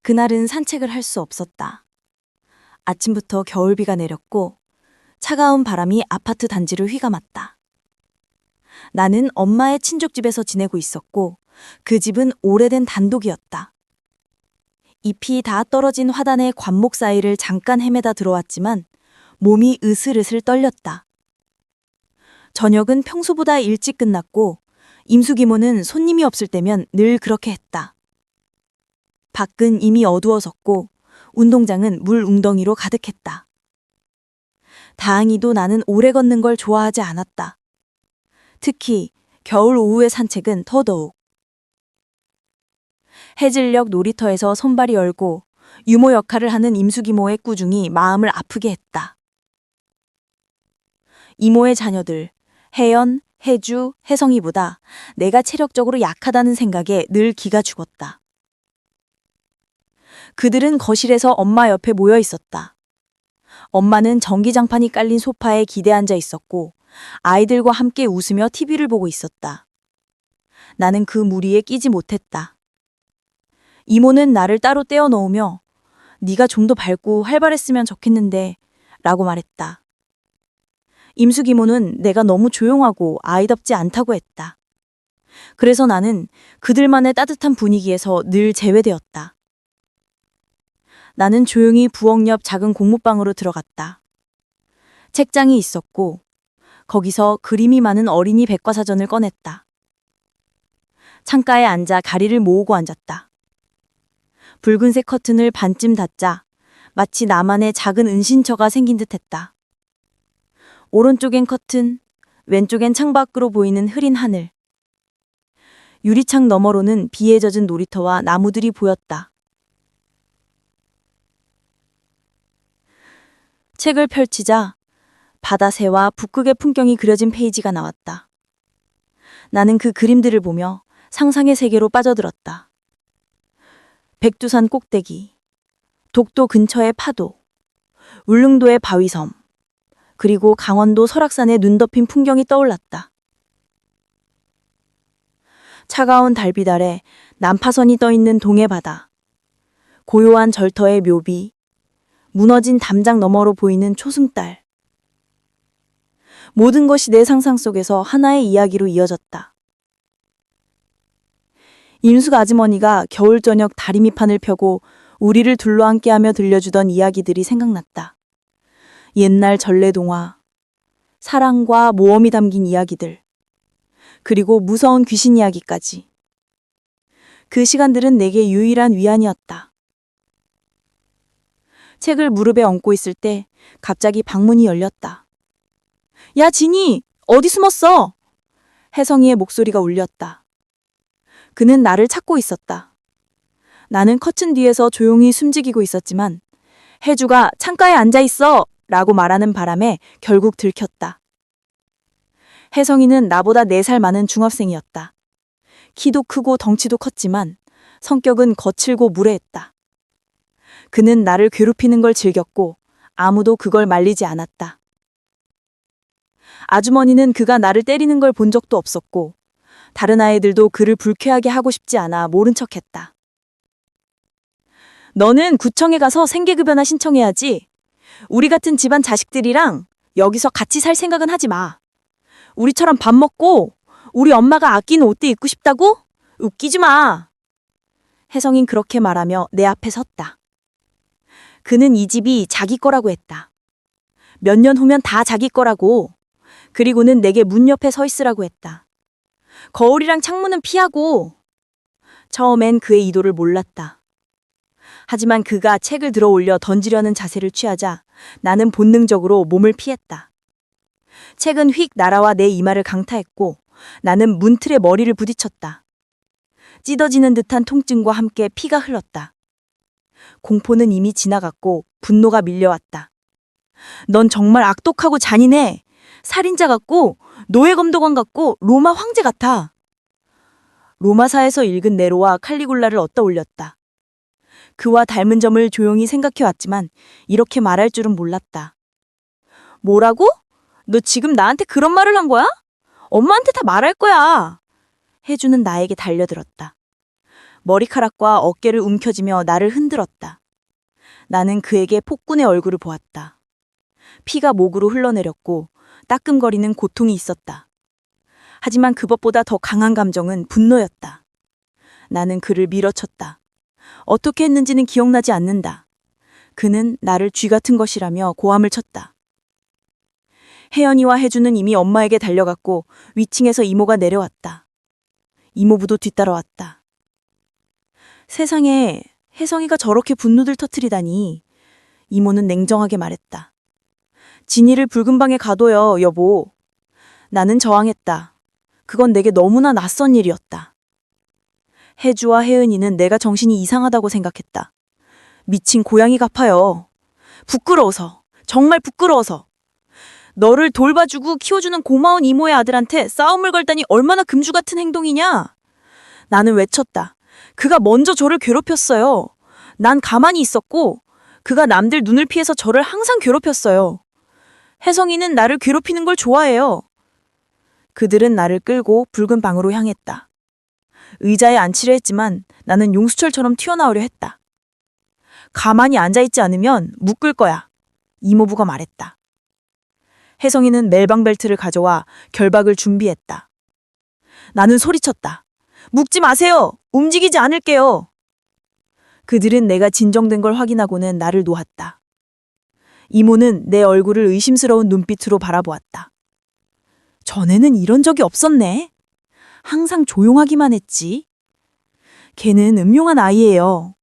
그날은 산책을 할 수 없었다. 아침부터 겨울비가 내렸고 차가운 바람이 아파트 단지를 휘감았다. 나는 엄마의 친족집에서 지내고 있었고 그 집은 오래된 단독이었다. 잎이 다 떨어진 화단의 관목 사이를 잠깐 헤매다 들어왔지만 몸이 으슬으슬 떨렸다. 저녁은 평소보다 일찍 끝났고 임숙이모는 손님이 없을 때면 늘 그렇게 했다. 밖은 이미 어두워졌고 운동장은 물 웅덩이로 가득했다. 다행히도 나는 오래 걷는 걸 좋아하지 않았다. 특히 겨울 오후의 산책은 더더욱. 해질녘 놀이터에서 손발이 얼고 유모 역할을 하는 임숙이모의 꾸중이 마음을 아프게 했다. 이모의 자녀들, 혜연, 혜주, 혜성이보다 내가 체력적으로 약하다는 생각에 늘 기가 죽었다. 그들은 거실에서 엄마 옆에 모여 있었다. 엄마는 전기장판이 깔린 소파에 기대 앉아 있었고 아이들과 함께 웃으며 TV를 보고 있었다. 나는 그 무리에 끼지 못했다. 이모는 나를 따로 떼어 놓으며 네가 좀 더 밝고 활발했으면 좋겠는데 라고 말했다. 임숙 이모는 내가 너무 조용하고 아이답지 않다고 했다. 그래서 나는 그들만의 따뜻한 분위기에서 늘 제외되었다. 나는 조용히 부엌 옆 작은 공모방으로 들어갔다. 책장이 있었고 거기서 그림이 많은 어린이 백과사전을 꺼냈다. 창가에 앉아 가리를 모으고 앉았다. 붉은색 커튼을 반쯤 닫자 마치 나만의 작은 은신처가 생긴 듯했다. 오른쪽엔 커튼, 왼쪽엔 창밖으로 보이는 흐린 하늘. 유리창 너머로는 비에 젖은 놀이터와 나무들이 보였다. 책을 펼치자 바다새와 북극의 풍경이 그려진 페이지가 나왔다. 나는 그 그림들을 보며 상상의 세계로 빠져들었다. 백두산 꼭대기, 독도 근처의 파도, 울릉도의 바위섬, 그리고 강원도 설악산의 눈 덮인 풍경이 떠올랐다. 차가운 달빛 아래 난파선이 떠있는 동해바다, 고요한 절터의 묘비, 무너진 담장 너머로 보이는 초승달. 모든 것이 내 상상 속에서 하나의 이야기로 이어졌다. 임숙 아주머니가 겨울 저녁 다리미판을 펴고 우리를 둘러앉게 하며 들려주던 이야기들이 생각났다. 옛날 전래동화, 사랑과 모험이 담긴 이야기들, 그리고 무서운 귀신 이야기까지. 그 시간들은 내게 유일한 위안이었다. 책을 무릎에 얹고 있을 때 갑자기 방문이 열렸다. 야, 진이! 어디 숨었어? 혜성이의 목소리가 울렸다. 그는 나를 찾고 있었다. 나는 커튼 뒤에서 조용히 숨지기고 있었지만 혜주가 창가에 앉아있어! 라고 말하는 바람에 결국 들켰다. 혜성이는 나보다 4살 많은 중학생이었다. 키도 크고 덩치도 컸지만 성격은 거칠고 무례했다. 그는 나를 괴롭히는 걸 즐겼고 아무도 그걸 말리지 않았다. 아주머니는 그가 나를 때리는 걸 본 적도 없었고 다른 아이들도 그를 불쾌하게 하고 싶지 않아 모른 척했다. 너는 구청에 가서 생계급여나 신청해야지. 우리 같은 집안 자식들이랑 여기서 같이 살 생각은 하지 마. 우리처럼 밥 먹고 우리 엄마가 아끼는 옷도 입고 싶다고? 웃기지 마. 혜성인 그렇게 말하며 내 앞에 섰다. 그는 이 집이 자기 거라고 했다. 몇 년 후면 다 자기 거라고. 그리고는 내게 문 옆에 서 있으라고 했다. 거울이랑 창문은 피하고. 처음엔 그의 의도를 몰랐다. 하지만 그가 책을 들어 올려 던지려는 자세를 취하자 나는 본능적으로 몸을 피했다. 책은 휙 날아와 내 이마를 강타했고 나는 문틀에 머리를 부딪혔다. 찢어지는 듯한 통증과 함께 피가 흘렀다. 공포는 이미 지나갔고 분노가 밀려왔다. 넌 정말 악독하고 잔인해. 살인자 같고 노예검도관 같고 로마 황제 같아. 로마사에서 읽은 네로와 칼리굴라를 얻어올렸다. 그와 닮은 점을 조용히 생각해왔지만 이렇게 말할 줄은 몰랐다. 뭐라고? 너 지금 나한테 그런 말을 한 거야? 엄마한테 다 말할 거야. 혜주는 나에게 달려들었다. 머리카락과 어깨를 움켜쥐며 나를 흔들었다. 나는 그에게 폭군의 얼굴을 보았다. 피가 목으로 흘러내렸고 따끔거리는 고통이 있었다. 하지만 그것보다 더 강한 감정은 분노였다. 나는 그를 밀어쳤다. 어떻게 했는지는 기억나지 않는다. 그는 나를 쥐 같은 것이라며 고함을 쳤다. 혜연이와 혜주는 이미 엄마에게 달려갔고 위층에서 이모가 내려왔다. 이모부도 뒤따라왔다. 세상에 혜성이가 저렇게 분노를 터뜨리다니. 이모는 냉정하게 말했다. 진이를 붉은 방에 가둬요, 여보. 나는 저항했다. 그건 내게 너무나 낯선 일이었다. 혜주와 혜은이는 내가 정신이 이상하다고 생각했다. 미친 고양이 같아요. 부끄러워서, 정말 부끄러워서. 너를 돌봐주고 키워주는 고마운 이모의 아들한테 싸움을 걸다니 얼마나 금주 같은 행동이냐? 나는 외쳤다. 그가 먼저 저를 괴롭혔어요. 난 가만히 있었고 그가 남들 눈을 피해서 저를 항상 괴롭혔어요. 혜성이는 나를 괴롭히는 걸 좋아해요. 그들은 나를 끌고 붉은 방으로 향했다. 의자에 앉히려 했지만 나는 용수철처럼 튀어나오려 했다. 가만히 앉아있지 않으면 묶을 거야. 이모부가 말했다. 혜성이는 멜방 벨트를 가져와 결박을 준비했다. 나는 소리쳤다. 묶지 마세요. 움직이지 않을게요. 그들은 내가 진정된 걸 확인하고는 나를 놓았다. 이모는 내 얼굴을 의심스러운 눈빛으로 바라보았다. 전에는 이런 적이 없었네. 항상 조용하기만 했지. 걔는 음흉한 아이예요.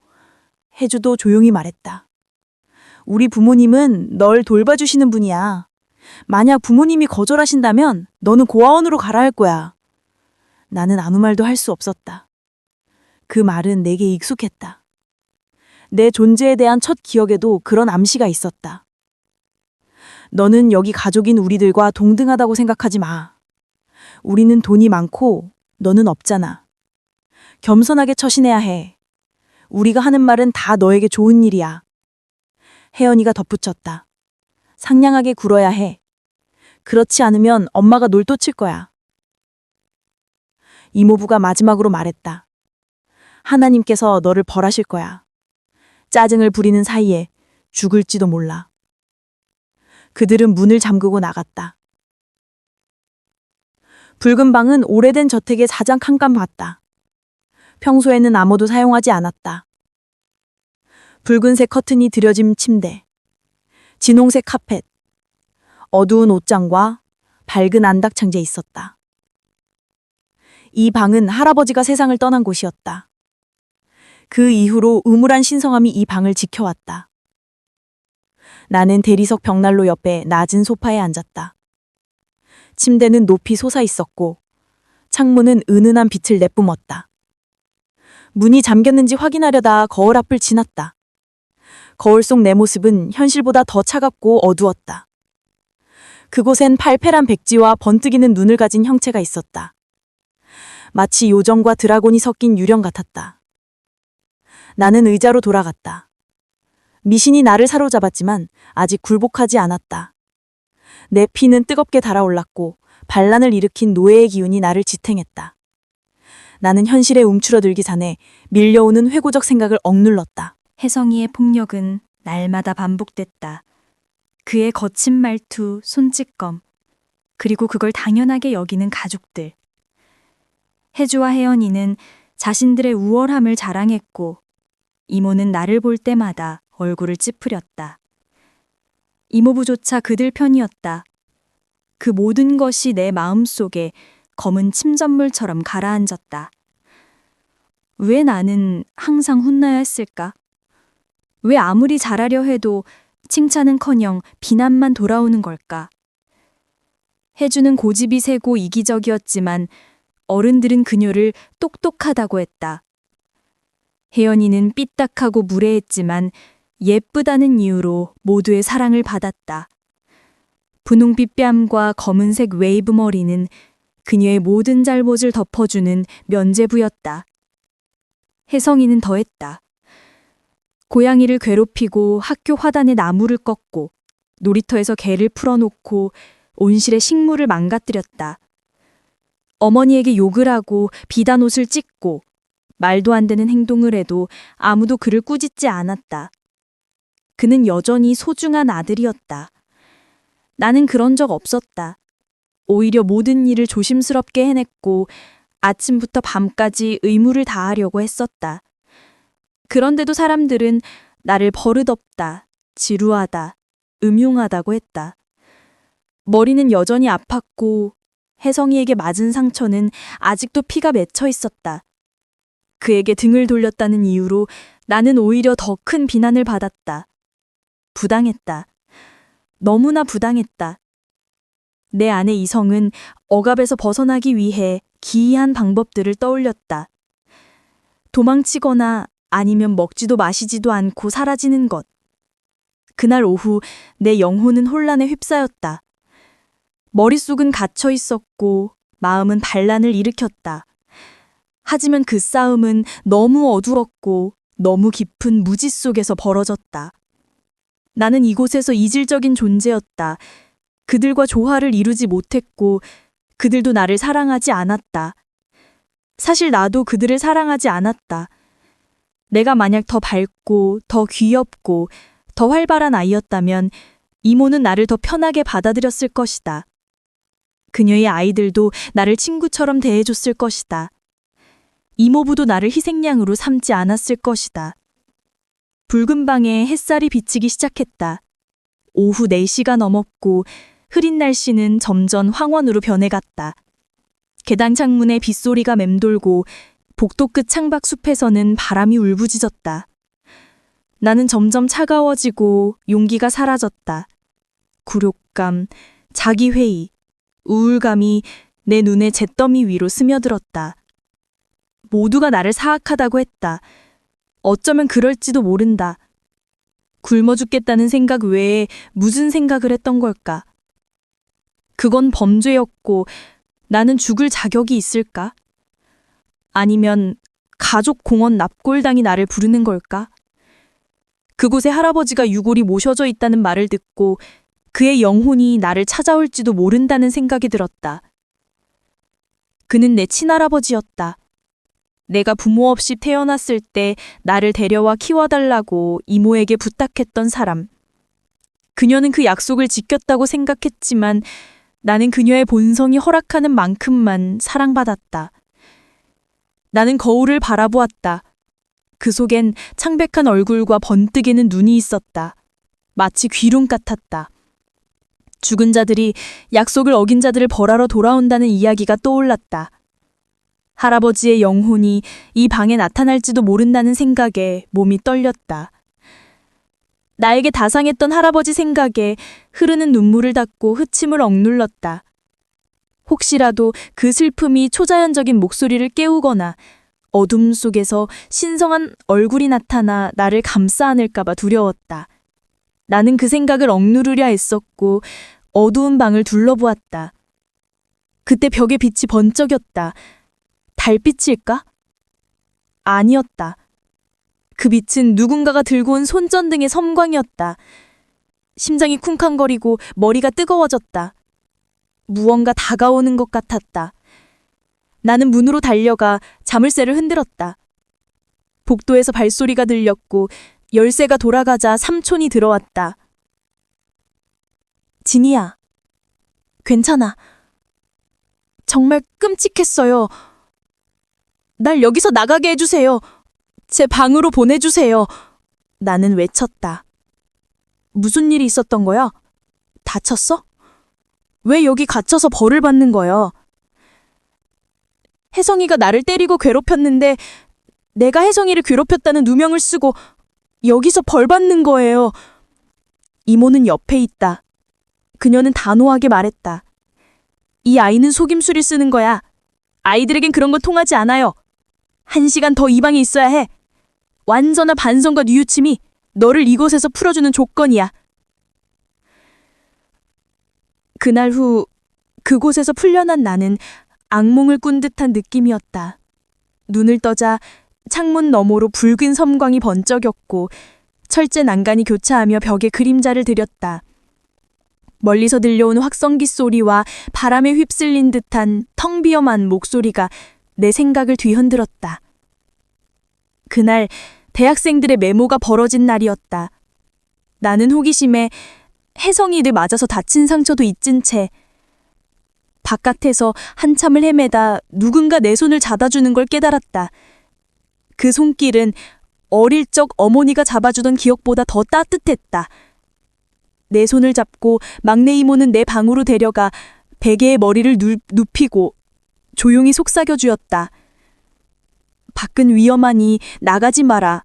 혜주도 조용히 말했다. 우리 부모님은 널 돌봐주시는 분이야. 만약 부모님이 거절하신다면 너는 고아원으로 가라 할 거야. 나는 아무 말도 할 수 없었다. 그 말은 내게 익숙했다. 내 존재에 대한 첫 기억에도 그런 암시가 있었다. 너는 여기 가족인 우리들과 동등하다고 생각하지 마. 우리는 돈이 많고 너는 없잖아. 겸손하게 처신해야 해. 우리가 하는 말은 다 너에게 좋은 일이야. 혜연이가 덧붙였다. 상냥하게 굴어야 해. 그렇지 않으면 엄마가 놀또 칠 거야. 이모부가 마지막으로 말했다. 하나님께서 너를 벌하실 거야. 짜증을 부리는 사이에 죽을지도 몰라. 그들은 문을 잠그고 나갔다. 붉은 방은 오래된 저택의 사장 칸감 같다. 평소에는 아무도 사용하지 않았다. 붉은색 커튼이 들여진 침대, 진홍색 카펫, 어두운 옷장과 밝은 안닥창제 있었다. 이 방은 할아버지가 세상을 떠난 곳이었다. 그 이후로 음울한 신성함이 이 방을 지켜왔다. 나는 대리석 벽난로 옆에 낮은 소파에 앉았다. 침대는 높이 솟아 있었고 창문은 은은한 빛을 내뿜었다. 문이 잠겼는지 확인하려다 거울 앞을 지났다. 거울 속 내 모습은 현실보다 더 차갑고 어두웠다. 그곳엔 팔팔한 백지와 번뜩이는 눈을 가진 형체가 있었다. 마치 요정과 드라곤이 섞인 유령 같았다. 나는 의자로 돌아갔다. 미신이 나를 사로잡았지만 아직 굴복하지 않았다. 내 피는 뜨겁게 달아올랐고 반란을 일으킨 노예의 기운이 나를 지탱했다. 나는 현실에 움츠러들기 전에 밀려오는 회고적 생각을 억눌렀다. 혜성이의 폭력은 날마다 반복됐다. 그의 거친 말투, 손찌검, 그리고 그걸 당연하게 여기는 가족들. 혜주와 혜연이는 자신들의 우월함을 자랑했고 이모는 나를 볼 때마다 얼굴을 찌푸렸다. 이모부조차 그들 편이었다. 그 모든 것이 내 마음속에 검은 침전물처럼 가라앉았다. 왜 나는 항상 혼나야 했을까? 왜 아무리 잘하려 해도 칭찬은커녕 비난만 돌아오는 걸까? 혜주는 고집이 세고 이기적이었지만 어른들은 그녀를 똑똑하다고 했다. 혜연이는 삐딱하고 무례했지만 예쁘다는 이유로 모두의 사랑을 받았다. 분홍빛 뺨과 검은색 웨이브 머리는 그녀의 모든 잘못을 덮어주는 면죄부였다. 혜성이는 더했다. 고양이를 괴롭히고 학교 화단에 나무를 꺾고 놀이터에서 개를 풀어놓고 온실의 식물을 망가뜨렸다. 어머니에게 욕을 하고 비단옷을 찢고 말도 안 되는 행동을 해도 아무도 그를 꾸짖지 않았다. 그는 여전히 소중한 아들이었다. 나는 그런 적 없었다. 오히려 모든 일을 조심스럽게 해냈고 아침부터 밤까지 의무를 다하려고 했었다. 그런데도 사람들은 나를 버릇없다, 지루하다, 음흉하다고 했다. 머리는 여전히 아팠고 혜성이에게 맞은 상처는 아직도 피가 맺혀 있었다. 그에게 등을 돌렸다는 이유로 나는 오히려 더 큰 비난을 받았다. 부당했다. 너무나 부당했다. 내 아내 이성은 억압에서 벗어나기 위해 기이한 방법들을 떠올렸다. 도망치거나 아니면 먹지도 마시지도 않고 사라지는 것. 그날 오후 내 영혼은 혼란에 휩싸였다. 머릿속은 갇혀 있었고 마음은 반란을 일으켰다. 하지만 그 싸움은 너무 어두웠고 너무 깊은 무지 속에서 벌어졌다. 나는 이곳에서 이질적인 존재였다. 그들과 조화를 이루지 못했고 그들도 나를 사랑하지 않았다. 사실 나도 그들을 사랑하지 않았다. 내가 만약 더 밝고 더 귀엽고 더 활발한 아이였다면 이모는 나를 더 편하게 받아들였을 것이다. 그녀의 아이들도 나를 친구처럼 대해줬을 것이다. 이모부도 나를 희생양으로 삼지 않았을 것이다. 붉은 방에 햇살이 비치기 시작했다. 오후 4시가 넘었고 흐린 날씨는 점점 황혼으로 변해갔다. 계단 창문에 빗소리가 맴돌고 복도 끝 창밖 숲에서는 바람이 울부짖었다. 나는 점점 차가워지고 용기가 사라졌다. 굴욕감, 자기회의, 우울감이 내 눈에 잿더미 위로 스며들었다. 모두가 나를 사악하다고 했다. 어쩌면 그럴지도 모른다. 굶어 죽겠다는 생각 외에 무슨 생각을 했던 걸까? 그건 범죄였고 나는 죽을 자격이 있을까? 아니면 가족 공원 납골당이 나를 부르는 걸까? 그곳에 할아버지가 유골이 모셔져 있다는 말을 듣고 그의 영혼이 나를 찾아올지도 모른다는 생각이 들었다. 그는 내 친할아버지였다. 내가 부모 없이 태어났을 때 나를 데려와 키워달라고 이모에게 부탁했던 사람. 그녀는 그 약속을 지켰다고 생각했지만 나는 그녀의 본성이 허락하는 만큼만 사랑받았다. 나는 거울을 바라보았다. 그 속엔 창백한 얼굴과 번뜩이는 눈이 있었다. 마치 귀룡 같았다. 죽은 자들이 약속을 어긴 자들을 벌하러 돌아온다는 이야기가 떠올랐다. 할아버지의 영혼이 이 방에 나타날지도 모른다는 생각에 몸이 떨렸다. 나에게 다상했던 할아버지 생각에 흐르는 눈물을 닦고 흐침을 억눌렀다. 혹시라도 그 슬픔이 초자연적인 목소리를 깨우거나 어둠 속에서 신성한 얼굴이 나타나 나를 감싸 안을까봐 두려웠다. 나는 그 생각을 억누르려 애썼고 어두운 방을 둘러보았다. 그때 벽에 빛이 번쩍였다. 달빛일까? 아니었다. 그 빛은 누군가가 들고 온 손전등의 섬광이었다. 심장이 쿵쾅거리고 머리가 뜨거워졌다. 무언가 다가오는 것 같았다. 나는 문으로 달려가 자물쇠를 흔들었다. 복도에서 발소리가 들렸고 열쇠가 돌아가자 삼촌이 들어왔다. 진이야, 괜찮아. 정말 끔찍했어요. 날 여기서 나가게 해주세요. 제 방으로 보내주세요. 나는 외쳤다. 무슨 일이 있었던 거야? 다쳤어? 왜 여기 갇혀서 벌을 받는 거야? 혜성이가 나를 때리고 괴롭혔는데 내가 혜성이를 괴롭혔다는 누명을 쓰고 여기서 벌 받는 거예요. 이모는 옆에 있다. 그녀는 단호하게 말했다. 이 아이는 속임수를 쓰는 거야. 아이들에겐 그런 건 통하지 않아요. 1시간 더 이 방에 있어야 해. 완전한 반성과 뉘우침이 너를 이곳에서 풀어주는 조건이야. 그날 후 그곳에서 풀려난 나는 악몽을 꾼 듯한 느낌이었다. 눈을 떠자 창문 너머로 붉은 섬광이 번쩍였고 철제 난간이 교차하며 벽에 그림자를 들였다. 멀리서 들려오는 확성기 소리와 바람에 휩쓸린 듯한 텅 비어만 목소리가 내 생각을 뒤흔들었다. 그날 대학생들의 메모가 벌어진 날이었다. 나는 호기심에 혜성이를 맞아서 다친 상처도 잊은 채 바깥에서 한참을 헤매다 누군가 내 손을 잡아주는 걸 깨달았다. 그 손길은 어릴 적 어머니가 잡아주던 기억보다 더 따뜻했다. 내 손을 잡고 막내 이모는 내 방으로 데려가 베개에 머리를 눕히고 조용히 속삭여 주었다. 밖은 위험하니 나가지 마라.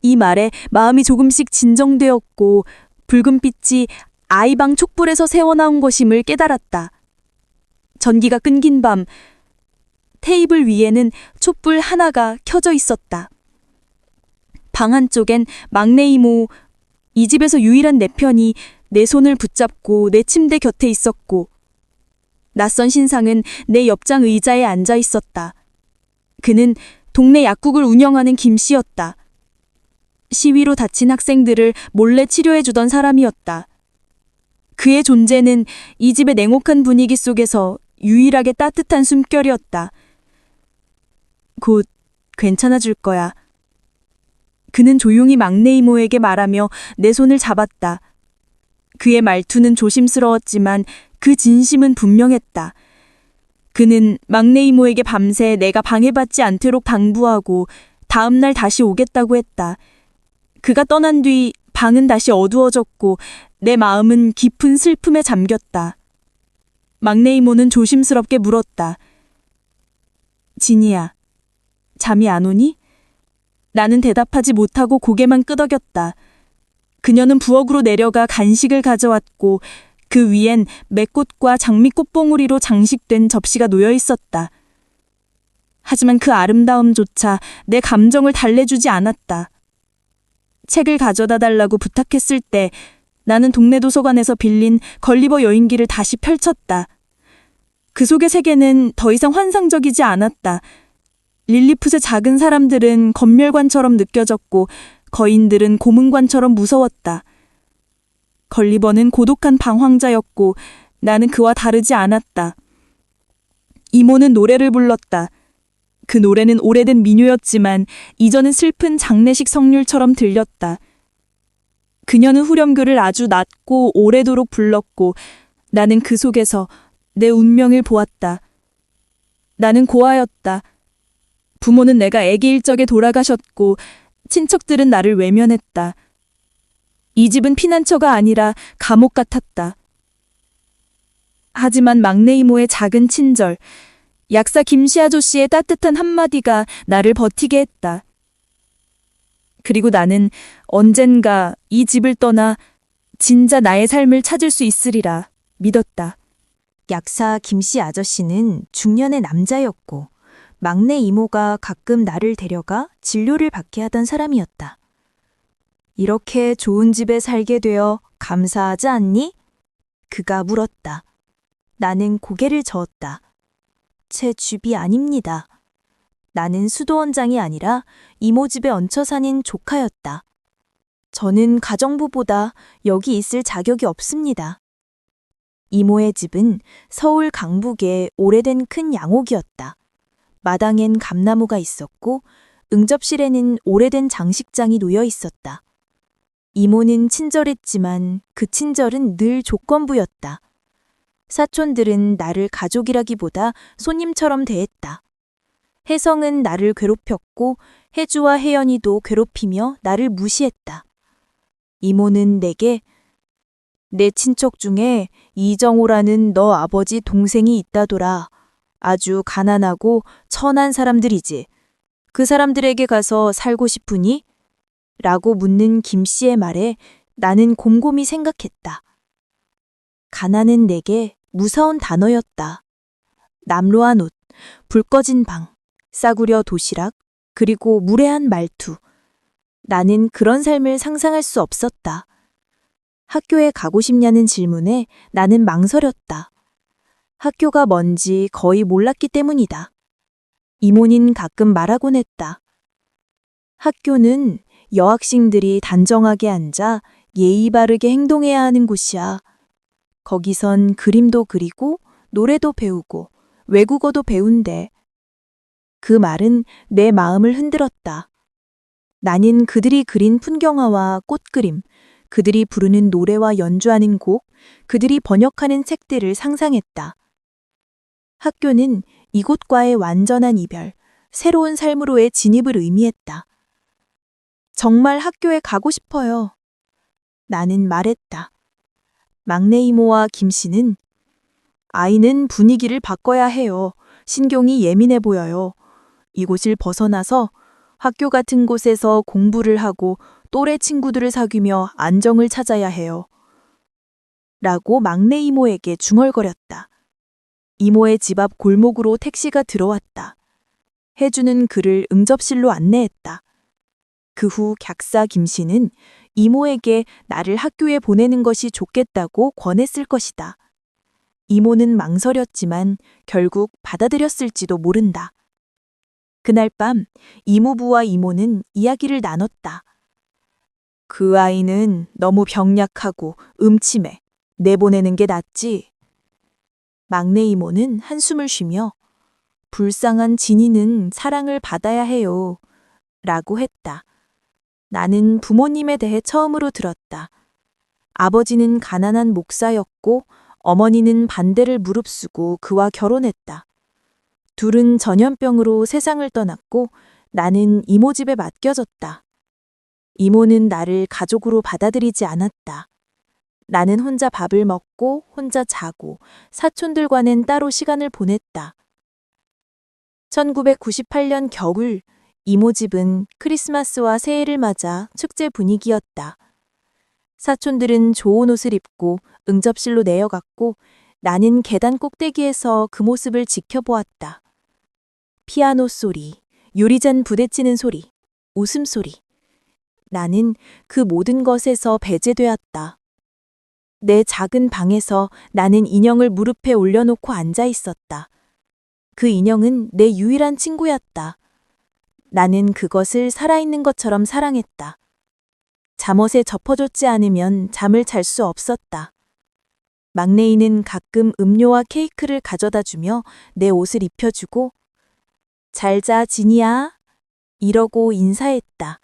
이 말에 마음이 조금씩 진정되었고 붉은 빛이 아이방 촛불에서 새어나온 것임을 깨달았다. 전기가 끊긴 밤, 테이블 위에는 촛불 하나가 켜져 있었다. 방 한쪽엔 막내 이모, 이 집에서 유일한 내 편이 내 손을 붙잡고 내 침대 곁에 있었고, 낯선 신상은 내 옆장 의자에 앉아 있었다. 그는 동네 약국을 운영하는 김 씨였다. 시위로 다친 학생들을 몰래 치료해주던 사람이었다. 그의 존재는 이 집의 냉혹한 분위기 속에서 유일하게 따뜻한 숨결이었다. 곧 괜찮아질 거야. 그는 조용히 막내 이모에게 말하며 내 손을 잡았다. 그의 말투는 조심스러웠지만 그 진심은 분명했다. 그는 막내 이모에게 밤새 내가 방해받지 않도록 당부하고 다음 날 다시 오겠다고 했다. 그가 떠난 뒤 방은 다시 어두워졌고 내 마음은 깊은 슬픔에 잠겼다. 막내 이모는 조심스럽게 물었다. 진이야, 잠이 안 오니? 나는 대답하지 못하고 고개만 끄덕였다. 그녀는 부엌으로 내려가 간식을 가져왔고 그 위엔 맥꽃과 장미꽃 봉우리로 장식된 접시가 놓여 있었다. 하지만 그 아름다움조차 내 감정을 달래주지 않았다. 책을 가져다 달라고 부탁했을 때 나는 동네 도서관에서 빌린 걸리버 여행기를 다시 펼쳤다. 그 속의 세계는 더 이상 환상적이지 않았다. 릴리풋의 작은 사람들은 검멸관처럼 느껴졌고 거인들은 고문관처럼 무서웠다. 걸리버는 고독한 방황자였고 나는 그와 다르지 않았다. 이모는 노래를 불렀다. 그 노래는 오래된 민요였지만 이전은 슬픈 장례식 성률처럼 들렸다. 그녀는 후렴구를 아주 낮고 오래도록 불렀고 나는 그 속에서 내 운명을 보았다. 나는 고아였다. 부모는 내가 아기일 적에 돌아가셨고 친척들은 나를 외면했다. 이 집은 피난처가 아니라 감옥 같았다. 하지만 막내 이모의 작은 친절, 약사 김씨 아저씨의 따뜻한 한마디가 나를 버티게 했다. 그리고 나는 언젠가 이 집을 떠나 진짜 나의 삶을 찾을 수 있으리라 믿었다. 약사 김씨 아저씨는 중년의 남자였고 막내 이모가 가끔 나를 데려가 진료를 받게 하던 사람이었다. 이렇게 좋은 집에 살게 되어 감사하지 않니? 그가 물었다. 나는 고개를 저었다. 제 집이 아닙니다. 나는 수도원장이 아니라 이모 집에 얹혀 사는 조카였다. 저는 가정부보다 여기 있을 자격이 없습니다. 이모의 집은 서울 강북의 오래된 큰 양옥이었다. 마당엔 감나무가 있었고 응접실에는 오래된 장식장이 놓여 있었다. 이모는 친절했지만 그 친절은 늘 조건부였다. 사촌들은 나를 가족이라기보다 손님처럼 대했다. 혜성은 나를 괴롭혔고 혜주와 혜연이도 괴롭히며 나를 무시했다. 이모는 내게 내 친척 중에 이정호라는 너 아버지 동생이 있다더라. 아주 가난하고 천한 사람들이지. 그 사람들에게 가서 살고 싶으니? 라고 묻는 김 씨의 말에 나는 곰곰이 생각했다. 가난은 내게 무서운 단어였다. 남루한 옷, 불 꺼진 방, 싸구려 도시락, 그리고 무례한 말투. 나는 그런 삶을 상상할 수 없었다. 학교에 가고 싶냐는 질문에 나는 망설였다. 학교가 뭔지 거의 몰랐기 때문이다. 이모는 가끔 말하곤 했다. 학교는 여학생들이 단정하게 앉아 예의 바르게 행동해야 하는 곳이야. 거기선 그림도 그리고 노래도 배우고 외국어도 배운대. 그 말은 내 마음을 흔들었다. 나는 그들이 그린 풍경화와 꽃그림, 그들이 부르는 노래와 연주하는 곡, 그들이 번역하는 책들을 상상했다. 학교는 이곳과의 완전한 이별, 새로운 삶으로의 진입을 의미했다. 정말 학교에 가고 싶어요. 나는 말했다. 막내 이모와 김 씨는 아이는 분위기를 바꿔야 해요. 신경이 예민해 보여요. 이곳을 벗어나서 학교 같은 곳에서 공부를 하고 또래 친구들을 사귀며 안정을 찾아야 해요. 라고 막내 이모에게 중얼거렸다. 이모의 집 앞 골목으로 택시가 들어왔다. 해주는 그를 응접실로 안내했다. 그 후 객사 김 씨는 이모에게 나를 학교에 보내는 것이 좋겠다고 권했을 것이다. 이모는 망설였지만 결국 받아들였을지도 모른다. 그날 밤 이모부와 이모는 이야기를 나눴다. 그 아이는 너무 병약하고 음침해. 내보내는 게 낫지. 막내 이모는 한숨을 쉬며 불쌍한 진이는 사랑을 받아야 해요. 라고 했다. 나는 부모님에 대해 처음으로 들었다. 아버지는 가난한 목사였고 어머니는 반대를 무릅쓰고 그와 결혼했다. 둘은 전염병으로 세상을 떠났고 나는 이모 집에 맡겨졌다. 이모는 나를 가족으로 받아들이지 않았다. 나는 혼자 밥을 먹고 혼자 자고 사촌들과는 따로 시간을 보냈다. 1998년 겨울 이모 집은 크리스마스와 새해를 맞아 축제 분위기였다. 사촌들은 좋은 옷을 입고 응접실로 내려갔고 나는 계단 꼭대기에서 그 모습을 지켜보았다. 피아노 소리, 유리잔 부대찌는 소리, 웃음소리. 나는 그 모든 것에서 배제되었다. 내 작은 방에서 나는 인형을 무릎에 올려놓고 앉아 있었다. 그 인형은 내 유일한 친구였다. 나는 그것을 살아있는 것처럼 사랑했다. 잠옷에 접어줬지 않으면 잠을 잘 수 없었다. 막내이는 가끔 음료와 케이크를 가져다 주며 내 옷을 입혀주고 잘 자, 진이야. 이러고 인사했다.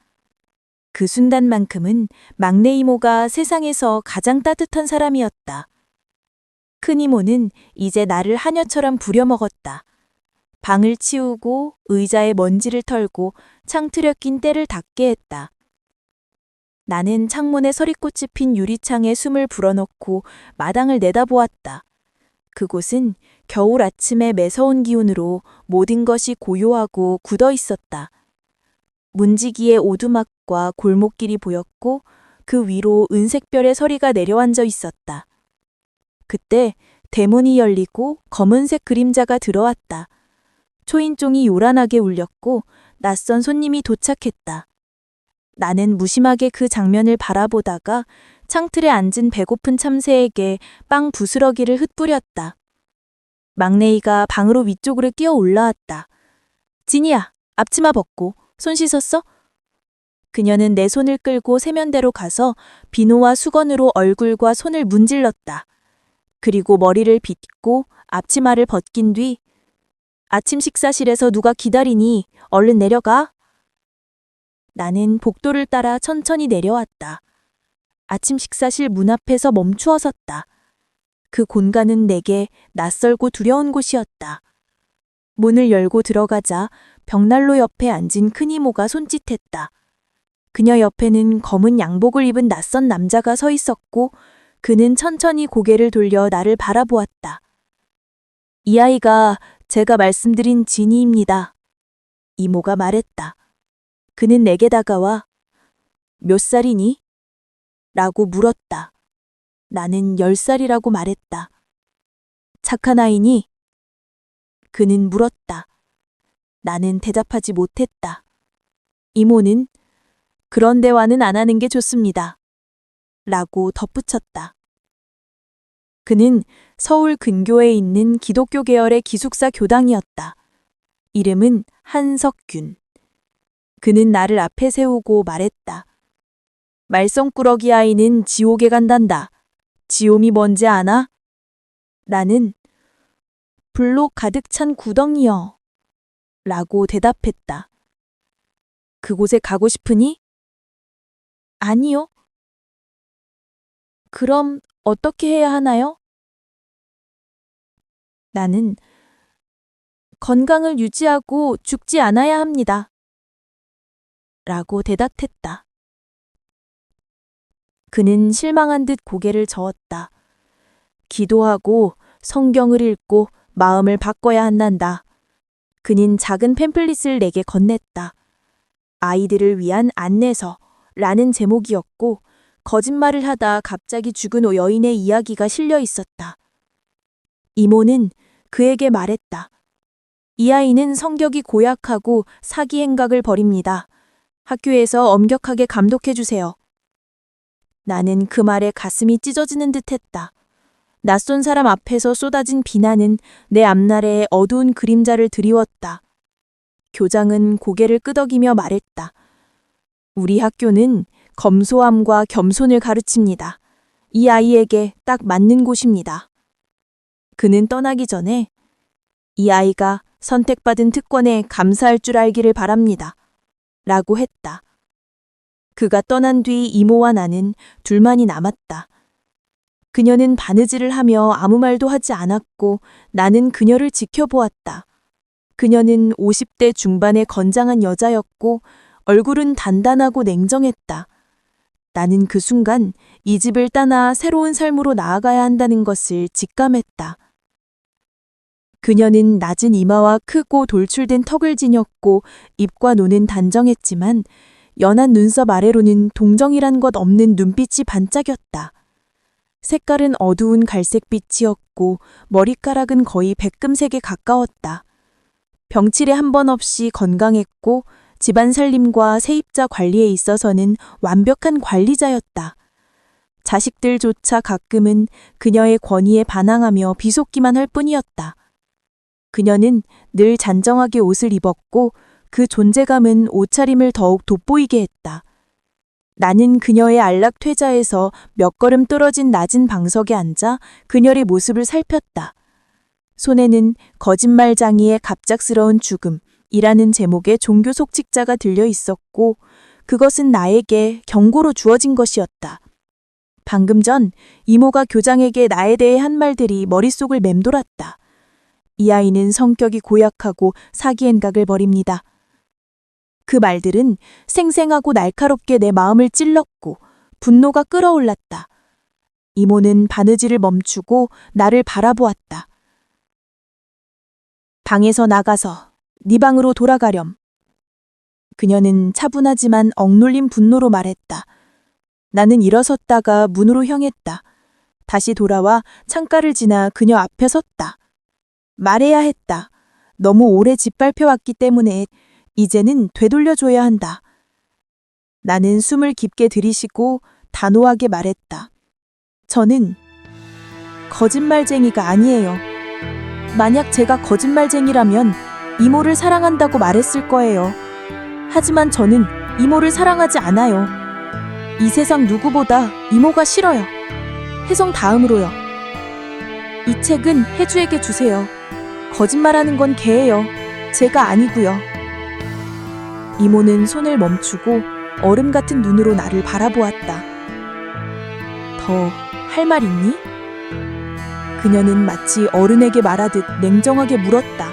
그 순간만큼은 막내 이모가 세상에서 가장 따뜻한 사람이었다. 큰 이모는 이제 나를 하녀처럼 부려먹었다. 방을 치우고 의자에 먼지를 털고 창틀에 낀 때를 닦게 했다. 나는 창문에 서리꽃이 핀 유리창에 숨을 불어넣고 마당을 내다보았다. 그곳은 겨울 아침의 매서운 기운으로 모든 것이 고요하고 굳어 있었다. 문지기의 오두막과 골목길이 보였고 그 위로 은색별의 서리가 내려앉아 있었다. 그때 대문이 열리고 검은색 그림자가 들어왔다. 초인종이 요란하게 울렸고 낯선 손님이 도착했다. 나는 무심하게 그 장면을 바라보다가 창틀에 앉은 배고픈 참새에게 빵 부스러기를 흩뿌렸다. 막내이가 방으로 위쪽으로 뛰어 올라왔다. 진이야, 앞치마 벗고 손 씻었어? 그녀는 내 손을 끌고 세면대로 가서 비누와 수건으로 얼굴과 손을 문질렀다. 그리고 머리를 빗고 앞치마를 벗긴 뒤 아침 식사실에서 누가 기다리니 얼른 내려가. 나는 복도를 따라 천천히 내려왔다. 아침 식사실 문 앞에서 멈추어 섰다. 그 공간은 내게 낯설고 두려운 곳이었다. 문을 열고 들어가자 벽난로 옆에 앉은 큰 이모가 손짓했다. 그녀 옆에는 검은 양복을 입은 낯선 남자가 서 있었고 그는 천천히 고개를 돌려 나를 바라보았다. 이 아이가 제가 말씀드린 진이입니다. 이모가 말했다. 그는 내게 다가와 몇 살이니? 라고 물었다. 나는 10살이라고 말했다. 착한 아이니? 그는 물었다. 나는 대답하지 못했다. 이모는 그런 대화는 안 하는 게 좋습니다. 라고 덧붙였다. 그는 서울 근교에 있는 기독교 계열의 기숙사 교당이었다. 이름은 한석균. 그는 나를 앞에 세우고 말했다. 말썽꾸러기 아이는 지옥에 간단다. 지옥이 뭔지 아나? 나는 불로 가득 찬 구덩이요. 라고 대답했다. 그곳에 가고 싶으니? 아니요. 그럼 어떻게 해야 하나요? 나는 건강을 유지하고 죽지 않아야 합니다. 라고 대답했다. 그는 실망한 듯 고개를 저었다. 기도하고 성경을 읽고 마음을 바꿔야 한단다. 그는 작은 팸플릿을 내게 건넸다. 아이들을 위한 안내서라는 제목이었고 거짓말을 하다 갑자기 죽은 여인의 이야기가 실려 있었다. 이모는 그에게 말했다. 이 아이는 성격이 고약하고 사기 행각을 벌입니다. 학교에서 엄격하게 감독해 주세요. 나는 그 말에 가슴이 찢어지는 듯했다. 낯선 사람 앞에서 쏟아진 비난은 내 앞날에 어두운 그림자를 드리웠다. 교장은 고개를 끄덕이며 말했다. 우리 학교는 검소함과 겸손을 가르칩니다. 이 아이에게 딱 맞는 곳입니다. 그는 떠나기 전에 이 아이가 선택받은 특권에 감사할 줄 알기를 바랍니다. 라고 했다. 그가 떠난 뒤 이모와 나는 둘만이 남았다. 그녀는 바느질을 하며 아무 말도 하지 않았고 나는 그녀를 지켜보았다. 그녀는 50대 중반의 건장한 여자였고 얼굴은 단단하고 냉정했다. 나는 그 순간 이 집을 떠나 새로운 삶으로 나아가야 한다는 것을 직감했다. 그녀는 낮은 이마와 크고 돌출된 턱을 지녔고 입과 눈은 단정했지만 연한 눈썹 아래로는 동정이란 것 없는 눈빛이 반짝였다. 색깔은 어두운 갈색빛이었고 머리카락은 거의 백금색에 가까웠다. 병치레 한 번 없이 건강했고 집안 살림과 세입자 관리에 있어서는 완벽한 관리자였다. 자식들조차 가끔은 그녀의 권위에 반항하며 비속기만 할 뿐이었다. 그녀는 늘 잔정하게 옷을 입었고 그 존재감은 옷차림을 더욱 돋보이게 했다. 나는 그녀의 안락퇴자에서 몇 걸음 떨어진 낮은 방석에 앉아 그녀의 모습을 살폈다. 손에는 거짓말장이의 갑작스러운 죽음이라는 제목의 종교 속직자가 들려 있었고 그것은 나에게 경고로 주어진 것이었다. 방금 전 이모가 교장에게 나에 대해 한 말들이 머릿속을 맴돌았다. 이 아이는 성격이 고약하고 사기행각을 벌입니다. 그 말들은 생생하고 날카롭게 내 마음을 찔렀고 분노가 끓어올랐다. 이모는 바느질을 멈추고 나를 바라보았다. 방에서 나가서 네 방으로 돌아가렴. 그녀는 차분하지만 억눌린 분노로 말했다. 나는 일어섰다가 문으로 향했다. 다시 돌아와 창가를 지나 그녀 앞에 섰다. 말해야 했다. 너무 오래 짓밟혀왔기 때문에 이제는 되돌려줘야 한다. 나는 숨을 깊게 들이쉬고 단호하게 말했다. 저는 거짓말쟁이가 아니에요. 만약 제가 거짓말쟁이라면 이모를 사랑한다고 말했을 거예요. 하지만 저는 이모를 사랑하지 않아요. 이 세상 누구보다 이모가 싫어요. 혜성 다음으로요. 이 책은 혜주에게 주세요. 거짓말하는 건 걔예요. 제가 아니고요. 이모는 손을 멈추고 얼음 같은 눈으로 나를 바라보았다. 더 할 말 있니? 그녀는 마치 어른에게 말하듯 냉정하게 물었다.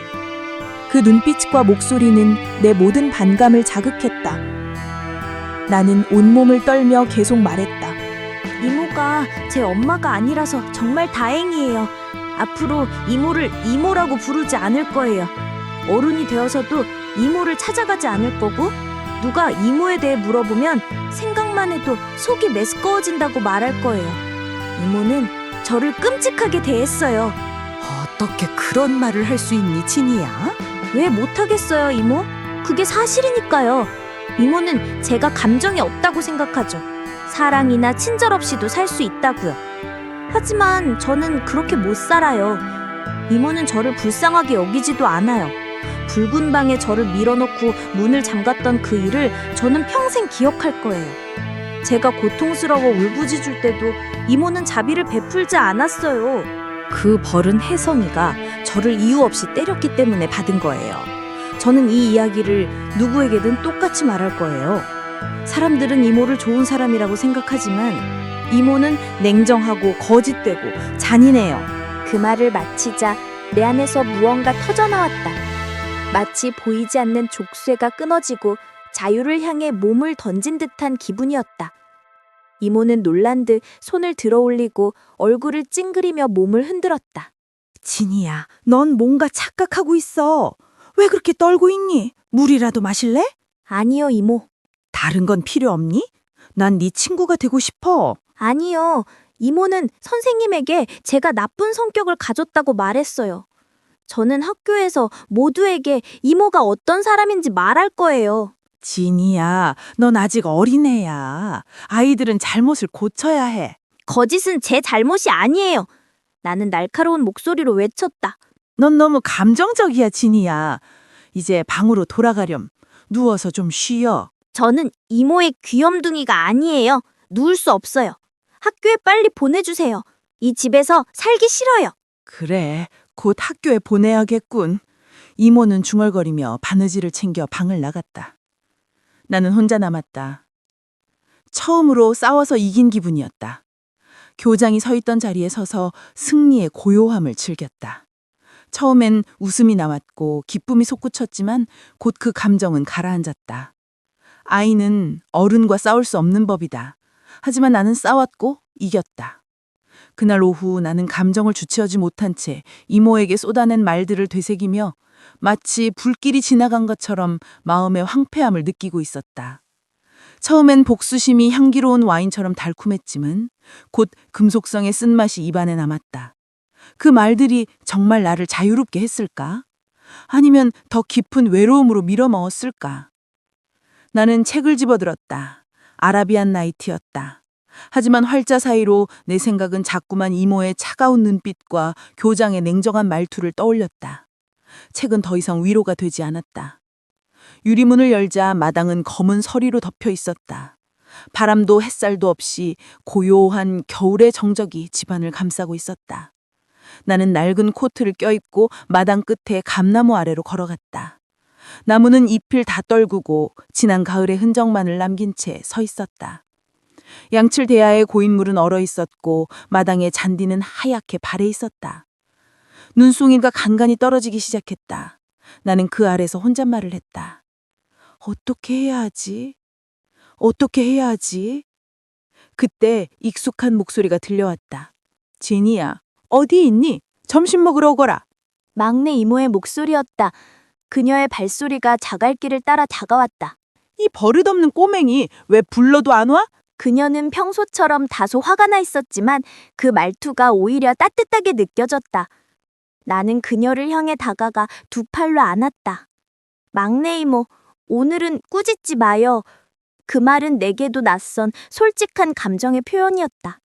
그 눈빛과 목소리는 내 모든 반감을 자극했다. 나는 온몸을 떨며 계속 말했다. 이모가 제 엄마가 아니라서 정말 다행이에요. 앞으로 이모를 이모라고 부르지 않을 거예요. 어른이 되어서도 이모를 찾아가지 않을 거고 누가 이모에 대해 물어보면 생각만 해도 속이 메스꺼워진다고 말할 거예요. 이모는 저를 끔찍하게 대했어요. 어떻게 그런 말을 할 수 있니, 진이야? 왜 못하겠어요, 이모? 그게 사실이니까요. 이모는 제가 감정이 없다고 생각하죠. 사랑이나 친절 없이도 살 수 있다고요. 하지만 저는 그렇게 못 살아요. 이모는 저를 불쌍하게 여기지도 않아요. 붉은 방에 저를 밀어넣고 문을 잠갔던 그 일을 저는 평생 기억할 거예요. 제가 고통스러워 울부짖을 때도 이모는 자비를 베풀지 않았어요. 그 벌은 혜성이가 저를 이유 없이 때렸기 때문에 받은 거예요. 저는 이 이야기를 누구에게든 똑같이 말할 거예요. 사람들은 이모를 좋은 사람이라고 생각하지만 이모는 냉정하고 거짓되고 잔인해요. 그 말을 마치자 내 안에서 무언가 터져나왔다. 마치 보이지 않는 족쇄가 끊어지고 자유를 향해 몸을 던진 듯한 기분이었다. 이모는 놀란 듯 손을 들어 올리고 얼굴을 찡그리며 몸을 흔들었다. 진이야, 넌 뭔가 착각하고 있어. 왜 그렇게 떨고 있니? 물이라도 마실래? 아니요, 이모. 다른 건 필요 없니? 난 네 친구가 되고 싶어. 아니요. 이모는 선생님에게 제가 나쁜 성격을 가졌다고 말했어요. 저는 학교에서 모두에게 이모가 어떤 사람인지 말할 거예요. 진이야, 넌 아직 어린애야. 아이들은 잘못을 고쳐야 해. 거짓은 제 잘못이 아니에요. 나는 날카로운 목소리로 외쳤다. 넌 너무 감정적이야, 진이야. 이제 방으로 돌아가렴. 누워서 좀 쉬어. 저는 이모의 귀염둥이가 아니에요. 누울 수 없어요. 학교에 빨리 보내주세요. 이 집에서 살기 싫어요. 그래, 곧 학교에 보내야겠군. 이모는 중얼거리며 바느질을 챙겨 방을 나갔다. 나는 혼자 남았다. 처음으로 싸워서 이긴 기분이었다. 교장이 서 있던 자리에 서서 승리의 고요함을 즐겼다. 처음엔 웃음이 나왔고 기쁨이 솟구쳤지만 곧 그 감정은 가라앉았다. 아이는 어른과 싸울 수 없는 법이다. 하지만 나는 싸웠고 이겼다. 그날 오후 나는 감정을 주체하지 못한 채 이모에게 쏟아낸 말들을 되새기며 마치 불길이 지나간 것처럼 마음의 황폐함을 느끼고 있었다. 처음엔 복수심이 향기로운 와인처럼 달콤했지만 곧 금속성의 쓴맛이 입안에 남았다. 그 말들이 정말 나를 자유롭게 했을까? 아니면 더 깊은 외로움으로 밀어넣었을까? 나는 책을 집어들었다. 아라비안 나이트였다. 하지만 활자 사이로 내 생각은 자꾸만 이모의 차가운 눈빛과 교장의 냉정한 말투를 떠올렸다. 책은 더 이상 위로가 되지 않았다. 유리문을 열자 마당은 검은 서리로 덮여 있었다. 바람도 햇살도 없이 고요한 겨울의 정적이 집안을 감싸고 있었다. 나는 낡은 코트를 껴입고 마당 끝에 감나무 아래로 걸어갔다. 나무는 잎을 다 떨구고 지난 가을의 흔적만을 남긴 채 서 있었다. 양칠 대야의 고인물은 얼어 있었고 마당의 잔디는 하얗게 발해 있었다. 눈송이가 간간히 떨어지기 시작했다. 나는 그 아래서 혼잣말을 했다. 어떻게 해야 하지? 어떻게 해야 하지? 그때 익숙한 목소리가 들려왔다. 제니야, 어디 있니? 점심 먹으러 오거라. 막내 이모의 목소리였다. 그녀의 발소리가 자갈길을 따라 다가왔다. 이 버릇없는 꼬맹이 왜 불러도 안 와? 그녀는 평소처럼 다소 화가 나 있었지만 그 말투가 오히려 따뜻하게 느껴졌다. 나는 그녀를 향해 다가가 두 팔로 안았다. 막내 이모, 오늘은 꾸짖지 마요. 그 말은 내게도 낯선 솔직한 감정의 표현이었다.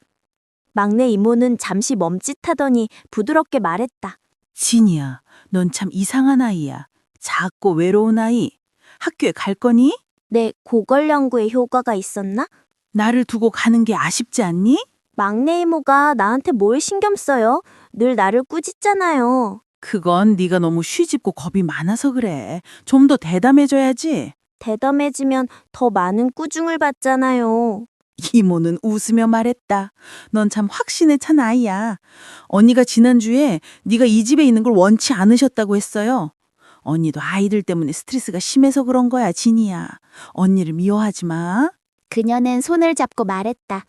막내 이모는 잠시 멈칫하더니 부드럽게 말했다. 진이야, 넌 참 이상한 아이야. 작고 외로운 아이. 학교에 갈 거니? 내 고걸연구에 효과가 있었나? 나를 두고 가는 게 아쉽지 않니? 막내 이모가 나한테 뭘 신경 써요? 늘 나를 꾸짖잖아요. 그건 네가 너무 쉬집고 겁이 많아서 그래. 좀 더 대담해져야지. 대담해지면 더 많은 꾸중을 받잖아요. 이모는 웃으며 말했다. 넌 참 확신에 찬 아이야. 언니가 지난주에 네가 이 집에 있는 걸 원치 않으셨다고 했어요. 언니도 아이들 때문에 스트레스가 심해서 그런 거야, 진이야. 언니를 미워하지 마. 그녀는 손을 잡고 말했다.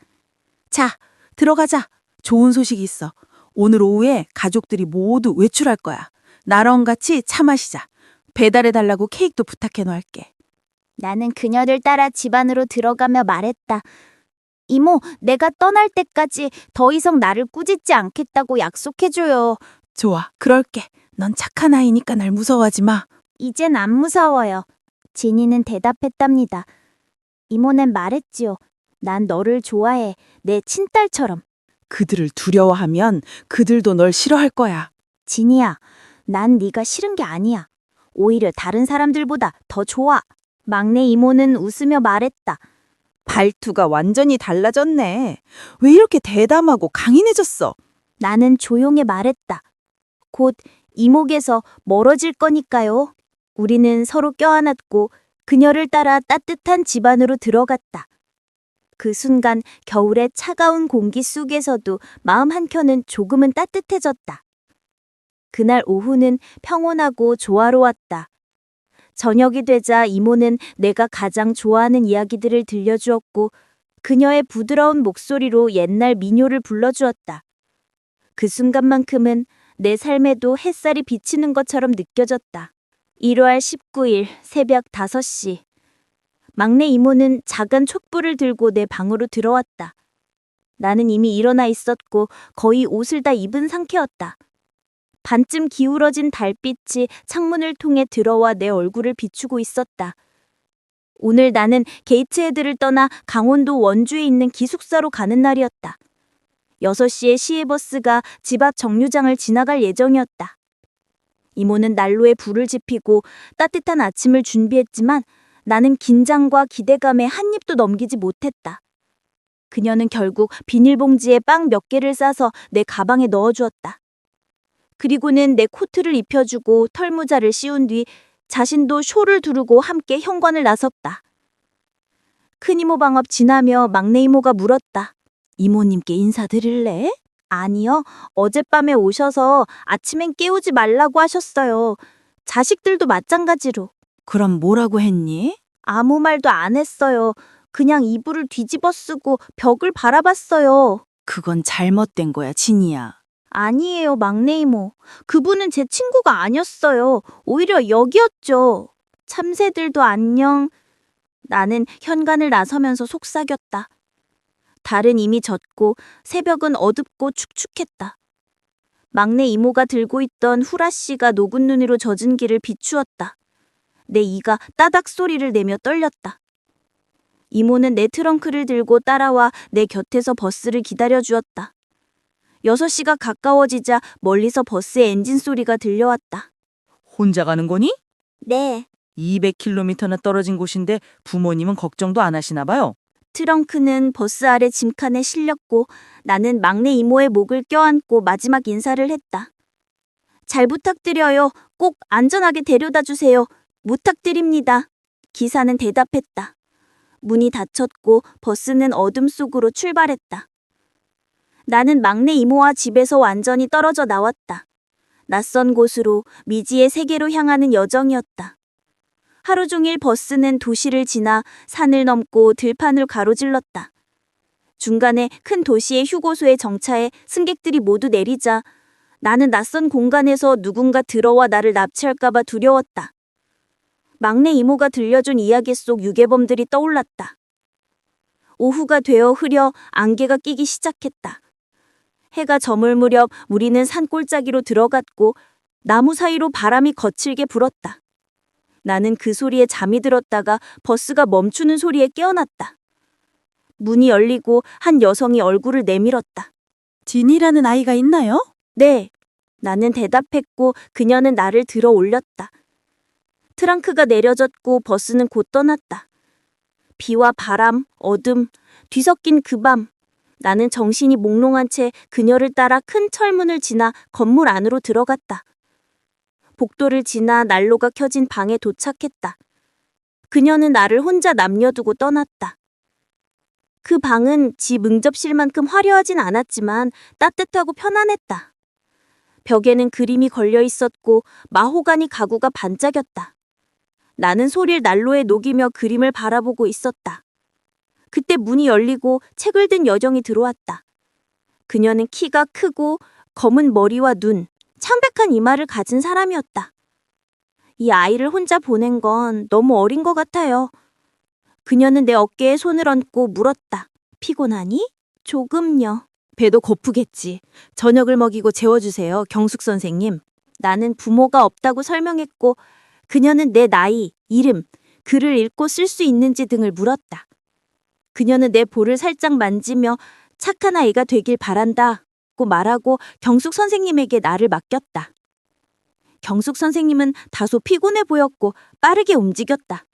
자, 들어가자. 좋은 소식이 있어. 오늘 오후에 가족들이 모두 외출할 거야. 나랑 같이 차 마시자. 배달해달라고 케이크도 부탁해 놓을게. 나는 그녀를 따라 집 안으로 들어가며 말했다. 이모, 내가 떠날 때까지 더 이상 나를 꾸짖지 않겠다고 약속해줘요. 좋아, 그럴게. 넌 착한 아이니까 날 무서워하지 마. 이젠 안 무서워요. 진이는 대답했답니다. 이모는 말했지요. 난 너를 좋아해. 내 친딸처럼. 그들을 두려워하면 그들도 널 싫어할 거야. 진이야, 난 네가 싫은 게 아니야. 오히려 다른 사람들보다 더 좋아. 막내 이모는 웃으며 말했다. 발투가 완전히 달라졌네. 왜 이렇게 대담하고 강인해졌어? 나는 조용히 말했다. 곧 이목에서 멀어질 거니까요. 우리는 서로 껴안았고 그녀를 따라 따뜻한 집 안으로 들어갔다. 그 순간 겨울의 차가운 공기 속에서도 마음 한켠은 조금은 따뜻해졌다. 그날 오후는 평온하고 조화로웠다. 저녁이 되자 이모는 내가 가장 좋아하는 이야기들을 들려주었고 그녀의 부드러운 목소리로 옛날 민요를 불러주었다. 그 순간만큼은 내 삶에도 햇살이 비치는 것처럼 느껴졌다. 1월 19일 새벽 5시. 막내 이모는 작은 촛불을 들고 내 방으로 들어왔다. 나는 이미 일어나 있었고 거의 옷을 다 입은 상태였다. 반쯤 기울어진 달빛이 창문을 통해 들어와 내 얼굴을 비추고 있었다. 오늘 나는 게이트헤드를 떠나 강원도 원주에 있는 기숙사로 가는 날이었다. 6시에 시외버스가 집 앞 정류장을 지나갈 예정이었다. 이모는 난로에 불을 지피고 따뜻한 아침을 준비했지만 나는 긴장과 기대감에 한 입도 넘기지 못했다. 그녀는 결국 비닐봉지에 빵 몇 개를 싸서 내 가방에 넣어주었다. 그리고는 내 코트를 입혀주고 털모자를 씌운 뒤 자신도 쇼를 두르고 함께 현관을 나섰다. 큰이모 방 앞 지나며 막내 이모가 물었다. 이모님께 인사드릴래? 아니요. 어젯밤에 오셔서 아침엔 깨우지 말라고 하셨어요. 자식들도 마찬가지로. 그럼 뭐라고 했니? 아무 말도 안 했어요. 그냥 이불을 뒤집어 쓰고 벽을 바라봤어요. 그건 잘못된 거야, 진이야. 아니에요, 막내 이모. 그분은 제 친구가 아니었어요. 오히려 여기였죠. 참새들도 안녕. 나는 현관을 나서면서 속삭였다. 달은 이미 졌고 새벽은 어둡고 축축했다. 막내 이모가 들고 있던 후라씨가 녹은 눈으로 젖은 길을 비추었다. 내 이가 따닥 소리를 내며 떨렸다. 이모는 내 트렁크를 들고 따라와 내 곁에서 버스를 기다려주었다. 6시가 가까워지자 멀리서 버스의 엔진 소리가 들려왔다. 혼자 가는 거니? 네. 200km나 떨어진 곳인데 부모님은 걱정도 안 하시나 봐요. 트렁크는 버스 아래 짐칸에 실렸고 나는 막내 이모의 목을 껴안고 마지막 인사를 했다. 잘 부탁드려요. 꼭 안전하게 데려다 주세요. 부탁드립니다. 기사는 대답했다. 문이 닫혔고 버스는 어둠 속으로 출발했다. 나는 막내 이모와 집에서 완전히 떨어져 나왔다. 낯선 곳으로 미지의 세계로 향하는 여정이었다. 하루 종일 버스는 도시를 지나 산을 넘고 들판을 가로질렀다. 중간에 큰 도시의 휴고소에 정차해 승객들이 모두 내리자 나는 낯선 공간에서 누군가 들어와 나를 납치할까봐 두려웠다. 막내 이모가 들려준 이야기 속 유괴범들이 떠올랐다. 오후가 되어 흐려 안개가 끼기 시작했다. 해가 저물 무렵 우리는 산골짜기로 들어갔고 나무 사이로 바람이 거칠게 불었다. 나는 그 소리에 잠이 들었다가 버스가 멈추는 소리에 깨어났다. 문이 열리고 한 여성이 얼굴을 내밀었다. 진이라는 아이가 있나요? 네. 나는 대답했고 그녀는 나를 들어 올렸다. 트렁크가 내려졌고 버스는 곧 떠났다. 비와 바람, 어둠, 뒤섞인 그 밤. 나는 정신이 몽롱한 채 그녀를 따라 큰 철문을 지나 건물 안으로 들어갔다. 복도를 지나 난로가 켜진 방에 도착했다. 그녀는 나를 혼자 남겨두고 떠났다. 그 방은 집 응접실만큼 화려하진 않았지만 따뜻하고 편안했다. 벽에는 그림이 걸려 있었고 마호가니 가구가 반짝였다. 나는 소리를 난로에 녹이며 그림을 바라보고 있었다. 그때 문이 열리고 책을 든 여정이 들어왔다. 그녀는 키가 크고 검은 머리와 눈, 창백한 이마를 가진 사람이었다. 이 아이를 혼자 보낸 건 너무 어린 것 같아요. 그녀는 내 어깨에 손을 얹고 물었다. 피곤하니? 조금요. 배도 고프겠지. 저녁을 먹이고 재워주세요, 경숙 선생님. 나는 부모가 없다고 설명했고 그녀는 내 나이, 이름, 글을 읽고 쓸 수 있는지 등을 물었다. 그녀는 내 볼을 살짝 만지며 착한 아이가 되길 바란다고 말하고 경숙 선생님에게 나를 맡겼다. 경숙 선생님은 다소 피곤해 보였고 빠르게 움직였다.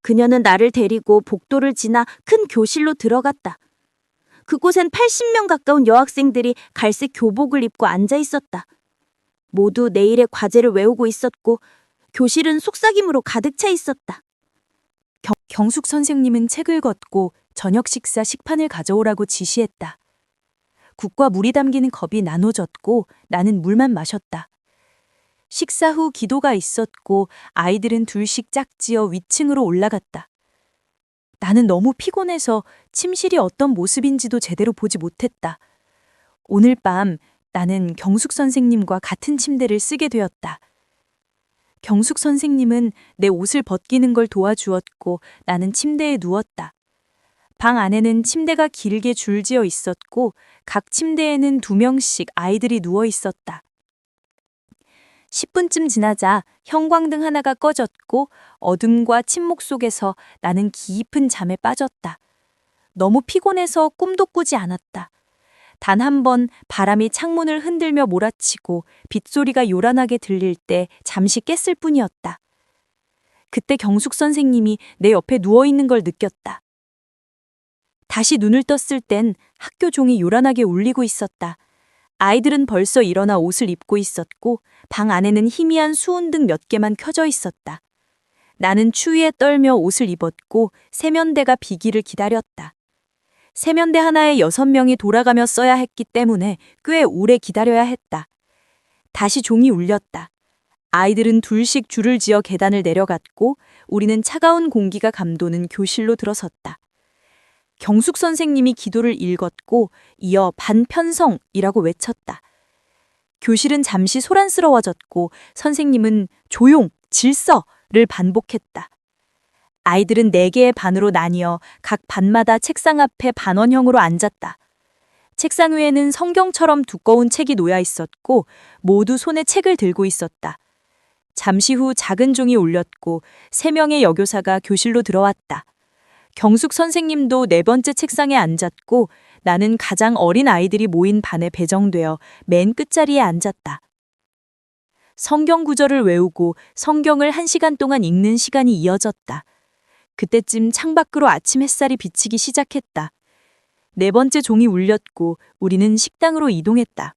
그녀는 나를 데리고 복도를 지나 큰 교실로 들어갔다. 그곳엔 80명 가까운 여학생들이 갈색 교복을 입고 앉아 있었다. 모두 내일의 과제를 외우고 있었고 교실은 속삭임으로 가득 차 있었다. 경숙 선생님은 책을 걷고 저녁 식사 식판을 가져오라고 지시했다. 국과 물이 담긴 컵이 나눠졌고 나는 물만 마셨다. 식사 후 기도가 있었고 아이들은 둘씩 짝지어 위층으로 올라갔다. 나는 너무 피곤해서 침실이 어떤 모습인지도 제대로 보지 못했다. 오늘 밤 나는 경숙 선생님과 같은 침대를 쓰게 되었다. 경숙 선생님은 내 옷을 벗기는 걸 도와주었고 나는 침대에 누웠다. 방 안에는 침대가 길게 줄지어 있었고 각 침대에는 2명씩 아이들이 누워 있었다. 10분쯤 지나자 형광등 하나가 꺼졌고 어둠과 침묵 속에서 나는 깊은 잠에 빠졌다. 너무 피곤해서 꿈도 꾸지 않았다. 단 한 번 바람이 창문을 흔들며 몰아치고 빗소리가 요란하게 들릴 때 잠시 깼을 뿐이었다. 그때 경숙 선생님이 내 옆에 누워있는 걸 느꼈다. 다시 눈을 떴을 땐 학교 종이 요란하게 울리고 있었다. 아이들은 벌써 일어나 옷을 입고 있었고 방 안에는 희미한 수은등 몇 개만 켜져 있었다. 나는 추위에 떨며 옷을 입었고 세면대가 비기를 기다렸다. 세면대 하나에 6명이 돌아가며 써야 했기 때문에 꽤 오래 기다려야 했다. 다시 종이 울렸다. 아이들은 둘씩 줄을 지어 계단을 내려갔고 우리는 차가운 공기가 감도는 교실로 들어섰다. 경숙 선생님이 기도를 읽었고 이어 반편성이라고 외쳤다. 교실은 잠시 소란스러워졌고 선생님은 조용, 질서를 반복했다. 아이들은 4개의 반으로 나뉘어 각 반마다 책상 앞에 반원형으로 앉았다. 책상 위에는 성경처럼 두꺼운 책이 놓여 있었고 모두 손에 책을 들고 있었다. 잠시 후 작은 종이 울렸고 3명의 여교사가 교실로 들어왔다. 경숙 선생님도 4번째 책상에 앉았고 나는 가장 어린 아이들이 모인 반에 배정되어 맨 끝자리에 앉았다. 성경 구절을 외우고 성경을 1시간 동안 읽는 시간이 이어졌다. 그때쯤 창밖으로 아침 햇살이 비치기 시작했다. 4번째 종이 울렸고 우리는 식당으로 이동했다.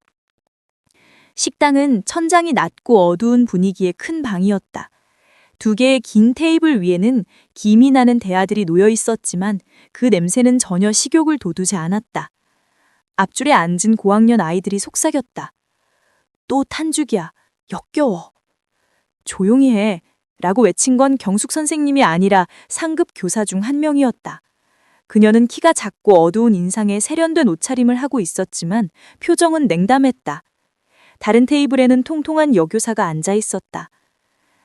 식당은 천장이 낮고 어두운 분위기의 큰 방이었다. 2개의 긴 테이블 위에는 김이 나는 대야들이 놓여 있었지만 그 냄새는 전혀 식욕을 돋우지 않았다. 앞줄에 앉은 고학년 아이들이 속삭였다. 또 탄죽이야. 역겨워. 조용히 해. 라고 외친 건 경숙 선생님이 아니라 상급 교사 중 한 명이었다. 그녀는 키가 작고 어두운 인상에 세련된 옷차림을 하고 있었지만 표정은 냉담했다. 다른 테이블에는 통통한 여교사가 앉아 있었다.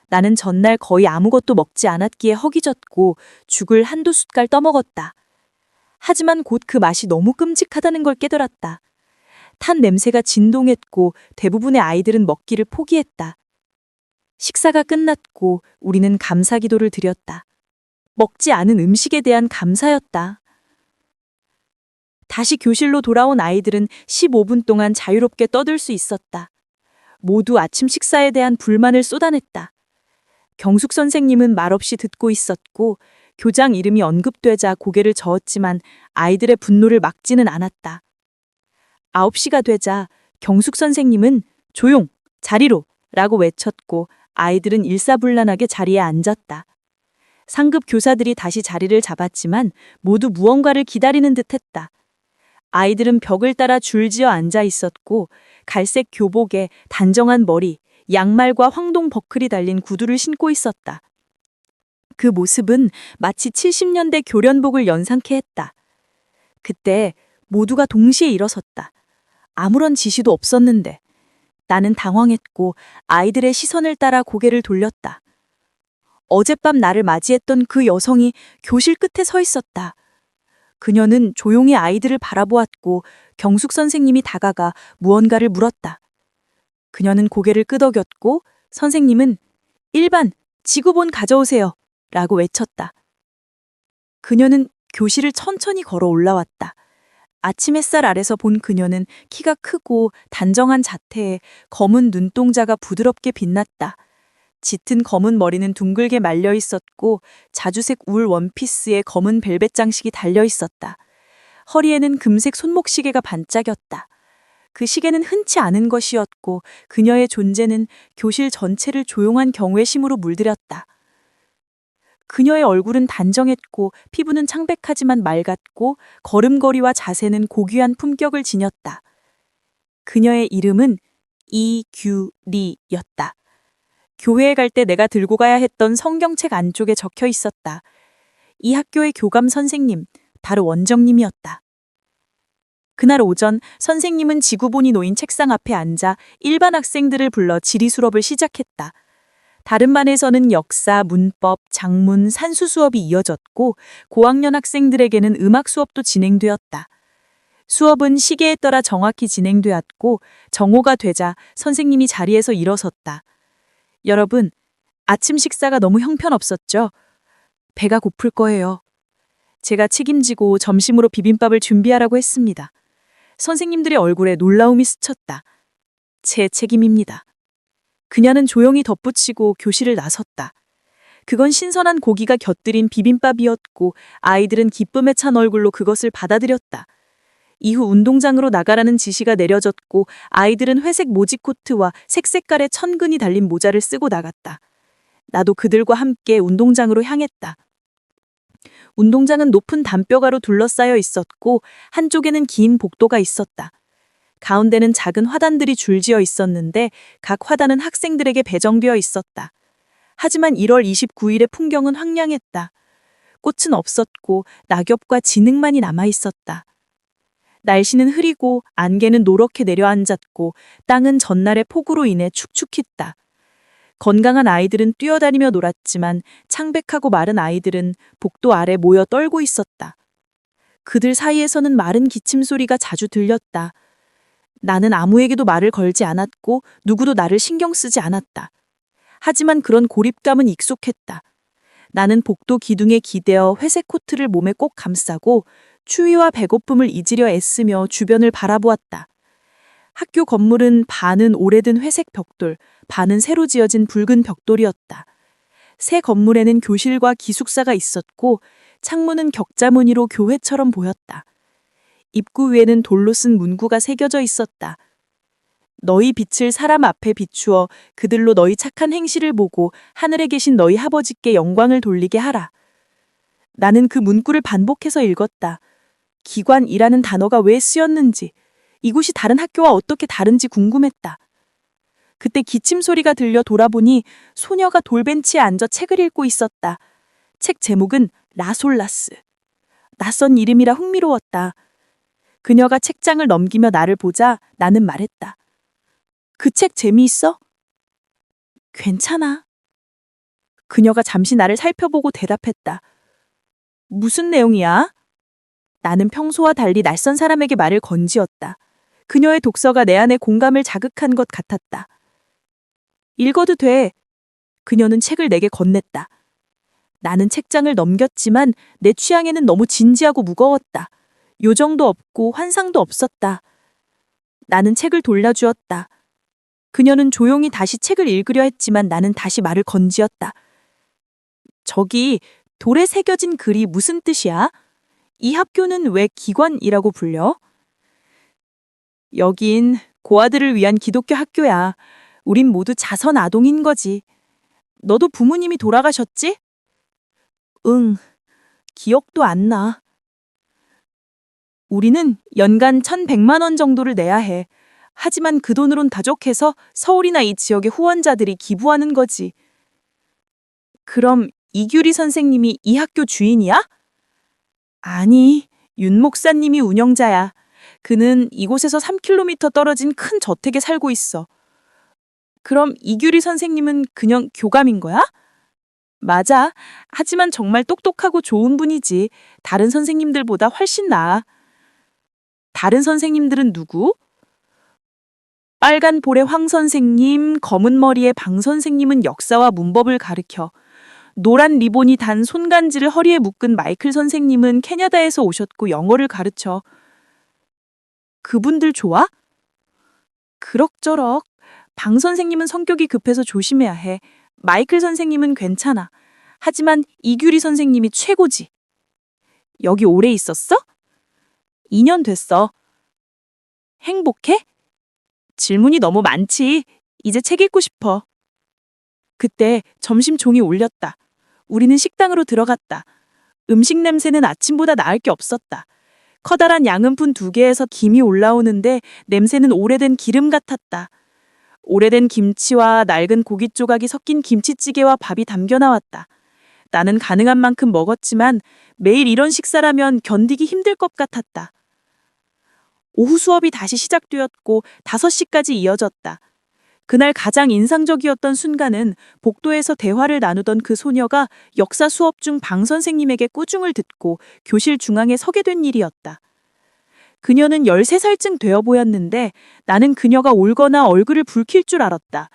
나는 전날 거의 아무것도 먹지 않았기에 허기졌고 죽을 한두 숟갈 떠먹었다. 하지만 곧 그 맛이 너무 끔찍하다는 걸 깨달았다. 탄 냄새가 진동했고 대부분의 아이들은 먹기를 포기했다. 식사가 끝났고 우리는 감사 기도를 드렸다. 먹지 않은 음식에 대한 감사였다. 다시 교실로 돌아온 아이들은 15분 동안 자유롭게 떠들 수 있었다. 모두 아침 식사에 대한 불만을 쏟아냈다. 경숙 선생님은 말없이 듣고 있었고 교장 이름이 언급되자 고개를 저었지만 아이들의 분노를 막지는 않았다. 9시가 되자 경숙 선생님은 조용, 자리로 라고 외쳤고 아이들은 일사불란하게 자리에 앉았다. 상급 교사들이 다시 자리를 잡았지만 모두 무언가를 기다리는 듯했다. 아이들은 벽을 따라 줄지어 앉아 있었고 갈색 교복에 단정한 머리, 양말과 황동 버클이 달린 구두를 신고 있었다. 그 모습은 마치 70년대 교련복을 연상케 했다. 그때 모두가 동시에 일어섰다. 아무런 지시도 없었는데 나는 당황했고 아이들의 시선을 따라 고개를 돌렸다. 어젯밤 나를 맞이했던 그 여성이 교실 끝에 서 있었다. 그녀는 조용히 아이들을 바라보았고 경숙 선생님이 다가가 무언가를 물었다. 그녀는 고개를 끄덕였고 선생님은 1반 지구본 가져오세요 라고 외쳤다. 그녀는 교실을 천천히 걸어 올라왔다. 아침 햇살 아래서 본 그녀는 키가 크고 단정한 자태에 검은 눈동자가 부드럽게 빛났다. 짙은 검은 머리는 둥글게 말려 있었고 자주색 울 원피스에 검은 벨벳 장식이 달려 있었다. 허리에는 금색 손목시계가 반짝였다. 그 시계는 흔치 않은 것이었고 그녀의 존재는 교실 전체를 조용한 경외심으로 물들였다. 그녀의 얼굴은 단정했고 피부는 창백하지만 맑았고 걸음걸이와 자세는 고귀한 품격을 지녔다. 그녀의 이름은 이규리였다. 교회에 갈 때 내가 들고 가야 했던 성경책 안쪽에 적혀 있었다. 이 학교의 교감 선생님, 바로 원정님이었다. 그날 오전 선생님은 지구본이 놓인 책상 앞에 앉아 일반 학생들을 불러 지리 수업을 시작했다. 다른 반에서는 역사, 문법, 작문, 산수 수업이 이어졌고 고학년 학생들에게는 음악 수업도 진행되었다. 수업은 시계에 따라 정확히 진행되었고 정오가 되자 선생님이 자리에서 일어섰다. 여러분, 아침 식사가 너무 형편없었죠? 배가 고플 거예요. 제가 책임지고 점심으로 비빔밥을 준비하라고 했습니다. 선생님들의 얼굴에 놀라움이 스쳤다. 제 책임입니다. 그녀는 조용히 덧붙이고 교실을 나섰다. 그건 신선한 고기가 곁들인 비빔밥이었고 아이들은 기쁨에 찬 얼굴로 그것을 받아들였다. 이후 운동장으로 나가라는 지시가 내려졌고 아이들은 회색 모지 코트와 색색깔의 천근이 달린 모자를 쓰고 나갔다. 나도 그들과 함께 운동장으로 향했다. 운동장은 높은 담벼가로 둘러싸여 있었고 한쪽에는 긴 복도가 있었다. 가운데는 작은 화단들이 줄지어 있었는데 각 화단은 학생들에게 배정되어 있었다. 하지만 1월 29일의 풍경은 황량했다. 꽃은 없었고 낙엽과 진흙만이 남아 있었다. 날씨는 흐리고 안개는 노랗게 내려앉았고 땅은 전날의 폭우로 인해 축축했다. 건강한 아이들은 뛰어다니며 놀았지만 창백하고 마른 아이들은 복도 아래 모여 떨고 있었다. 그들 사이에서는 마른 기침 소리가 자주 들렸다. 나는 아무에게도 말을 걸지 않았고 누구도 나를 신경 쓰지 않았다. 하지만 그런 고립감은 익숙했다. 나는 복도 기둥에 기대어 회색 코트를 몸에 꼭 감싸고 추위와 배고픔을 잊으려 애쓰며 주변을 바라보았다. 학교 건물은 반은 오래된 회색 벽돌, 반은 새로 지어진 붉은 벽돌이었다. 새 건물에는 교실과 기숙사가 있었고 창문은 격자 무늬로 교회처럼 보였다. 입구 위에는 돌로 쓴 문구가 새겨져 있었다. 너희 빛을 사람 앞에 비추어 그들로 너희 착한 행실을 보고 하늘에 계신 너희 아버지께 영광을 돌리게 하라. 나는 그 문구를 반복해서 읽었다. 기관이라는 단어가 왜 쓰였는지, 이곳이 다른 학교와 어떻게 다른지 궁금했다. 그때 기침 소리가 들려 돌아보니 소녀가 돌벤치에 앉아 책을 읽고 있었다. 책 제목은 라솔라스. 낯선 이름이라 흥미로웠다. 그녀가 책장을 넘기며 나를 보자 나는 말했다. 그 책 재미있어? 괜찮아. 그녀가 잠시 나를 살펴보고 대답했다. 무슨 내용이야? 나는 평소와 달리 낯선 사람에게 말을 건지었다. 그녀의 독서가 내 안에 공감을 자극한 것 같았다. 읽어도 돼. 그녀는 책을 내게 건넸다. 나는 책장을 넘겼지만 내 취향에는 너무 진지하고 무거웠다. 요정도 없고 환상도 없었다. 나는 책을 돌려주었다. 그녀는 조용히 다시 책을 읽으려 했지만 나는 다시 말을 건지었다. 저기 돌에 새겨진 글이 무슨 뜻이야? 이 학교는 왜 기관이라고 불려? 여긴 고아들을 위한 기독교 학교야. 우린 모두 자선 아동인 거지. 너도 부모님이 돌아가셨지? 응, 기억도 안 나. 우리는 연간 1,100만 원 정도를 내야 해. 하지만 그 돈으론 부족해서 서울이나 이 지역의 후원자들이 기부하는 거지. 그럼 이규리 선생님이 이 학교 주인이야? 아니, 윤 목사님이 운영자야. 그는 이곳에서 3km 떨어진 큰 저택에 살고 있어. 그럼 이규리 선생님은 그냥 교감인 거야? 맞아. 하지만 정말 똑똑하고 좋은 분이지. 다른 선생님들보다 훨씬 나아. 다른 선생님들은 누구? 빨간 볼의 황 선생님, 검은 머리의 방 선생님은 역사와 문법을 가르쳐. 노란 리본이 단 손간지를 허리에 묶은 마이클 선생님은 캐나다에서 오셨고 영어를 가르쳐. 그분들 좋아? 그럭저럭. 방 선생님은 성격이 급해서 조심해야 해. 마이클 선생님은 괜찮아. 하지만 이규리 선생님이 최고지. 여기 오래 있었어? 2년 됐어. 행복해? 질문이 너무 많지. 이제 책 읽고 싶어. 그때 점심 종이 울렸다. 우리는 식당으로 들어갔다. 음식 냄새는 아침보다 나을 게 없었다. 커다란 양은푼 2개에서 김이 올라오는데 냄새는 오래된 기름 같았다. 오래된 김치와 낡은 고기 조각이 섞인 김치찌개와 밥이 담겨 나왔다. 나는 가능한 만큼 먹었지만 매일 이런 식사라면 견디기 힘들 것 같았다. 오후 수업이 다시 시작되었고 5시까지 이어졌다. 그날 가장 인상적이었던 순간은 복도에서 대화를 나누던 그 소녀가 역사 수업 중 방 선생님에게 꾸중을 듣고 교실 중앙에 서게 된 일이었다. 그녀는 13살쯤 되어 보였는데 나는 그녀가 울거나 얼굴을 붉힐 줄 알았다.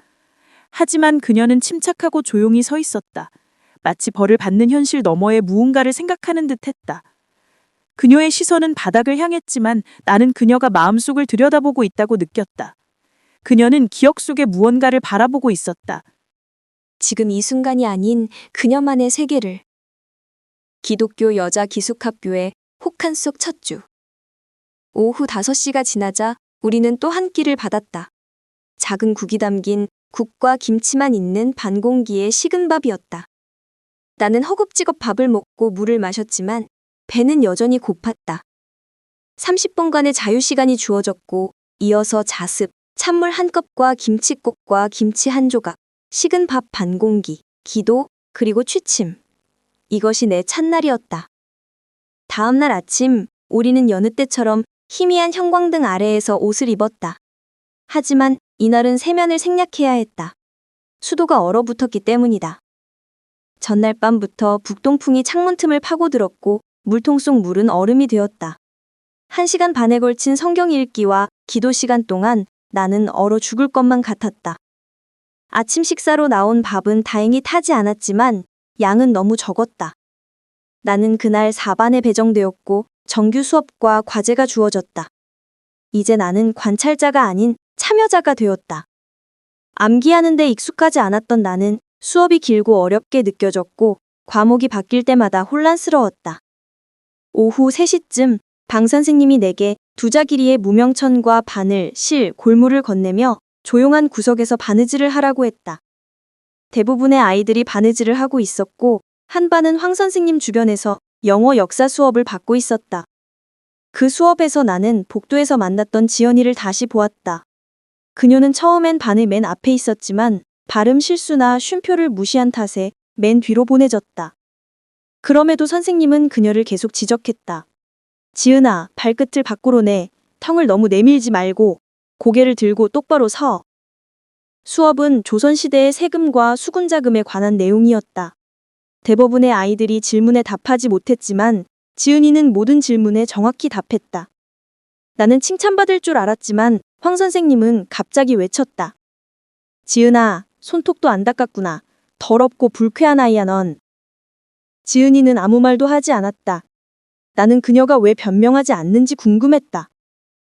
하지만 그녀는 침착하고 조용히 서 있었다. 마치 벌을 받는 현실 너머에 무언가를 생각하는 듯 했다. 그녀의 시선은 바닥을 향했지만 나는 그녀가 마음속을 들여다보고 있다고 느꼈다. 그녀는 기억 속의 무언가를 바라보고 있었다. 지금 이 순간이 아닌 그녀만의 세계를. 기독교 여자 기숙학교의 혹한 속 첫 주. 오후 5시가 지나자 우리는 또 한 끼를 받았다. 작은 국이 담긴 국과 김치만 있는 반공기의 식은 밥이었다. 나는 허겁지겁 밥을 먹고 물을 마셨지만 배는 여전히 고팠다. 30분간의 자유시간이 주어졌고 이어서 자습, 찬물 한 컵과 김치국과 김치 한 조각, 식은 밥 반 공기, 기도, 그리고 취침. 이것이 내 첫날이었다. 다음 날 아침, 우리는 여느 때처럼 희미한 형광등 아래에서 옷을 입었다. 하지만 이날은 세면을 생략해야 했다. 수도가 얼어붙었기 때문이다. 전날 밤부터 북동풍이 창문 틈을 파고들었고 물통 속 물은 얼음이 되었다. 1시간 반에 걸친 성경 읽기와 기도 시간 동안 나는 얼어 죽을 것만 같았다. 아침 식사로 나온 밥은 다행히 타지 않았지만 양은 너무 적었다. 나는 그날 4반에 배정되었고 정규 수업과 과제가 주어졌다. 이제 나는 관찰자가 아닌 참여자가 되었다. 암기하는 데 익숙하지 않았던 나는 수업이 길고 어렵게 느껴졌고 과목이 바뀔 때마다 혼란스러웠다. 오후 3시쯤 방 선생님이 내게 2자 길이의 무명천과 바늘, 실, 골무를 건네며 조용한 구석에서 바느질을 하라고 했다. 대부분의 아이들이 바느질을 하고 있었고 한 반은 황 선생님 주변에서 영어 역사 수업을 받고 있었다. 그 수업에서 나는 복도에서 만났던 지연이를 다시 보았다. 그녀는 처음엔 반의 맨 앞에 있었지만 발음 실수나 쉼표를 무시한 탓에 맨 뒤로 보내졌다. 그럼에도 선생님은 그녀를 계속 지적했다. 지은아, 발끝을 밖으로 내. 턱을 너무 내밀지 말고 고개를 들고 똑바로 서. 수업은 조선시대의 세금과 수군자금에 관한 내용이었다. 대부분의 아이들이 질문에 답하지 못했지만 지은이는 모든 질문에 정확히 답했다. 나는 칭찬받을 줄 알았지만 황 선생님은 갑자기 외쳤다. 지은아, 손톱도 안 닦았구나. 더럽고 불쾌한 아이야 넌. 지은이는 아무 말도 하지 않았다. 나는 그녀가 왜 변명하지 않는지 궁금했다.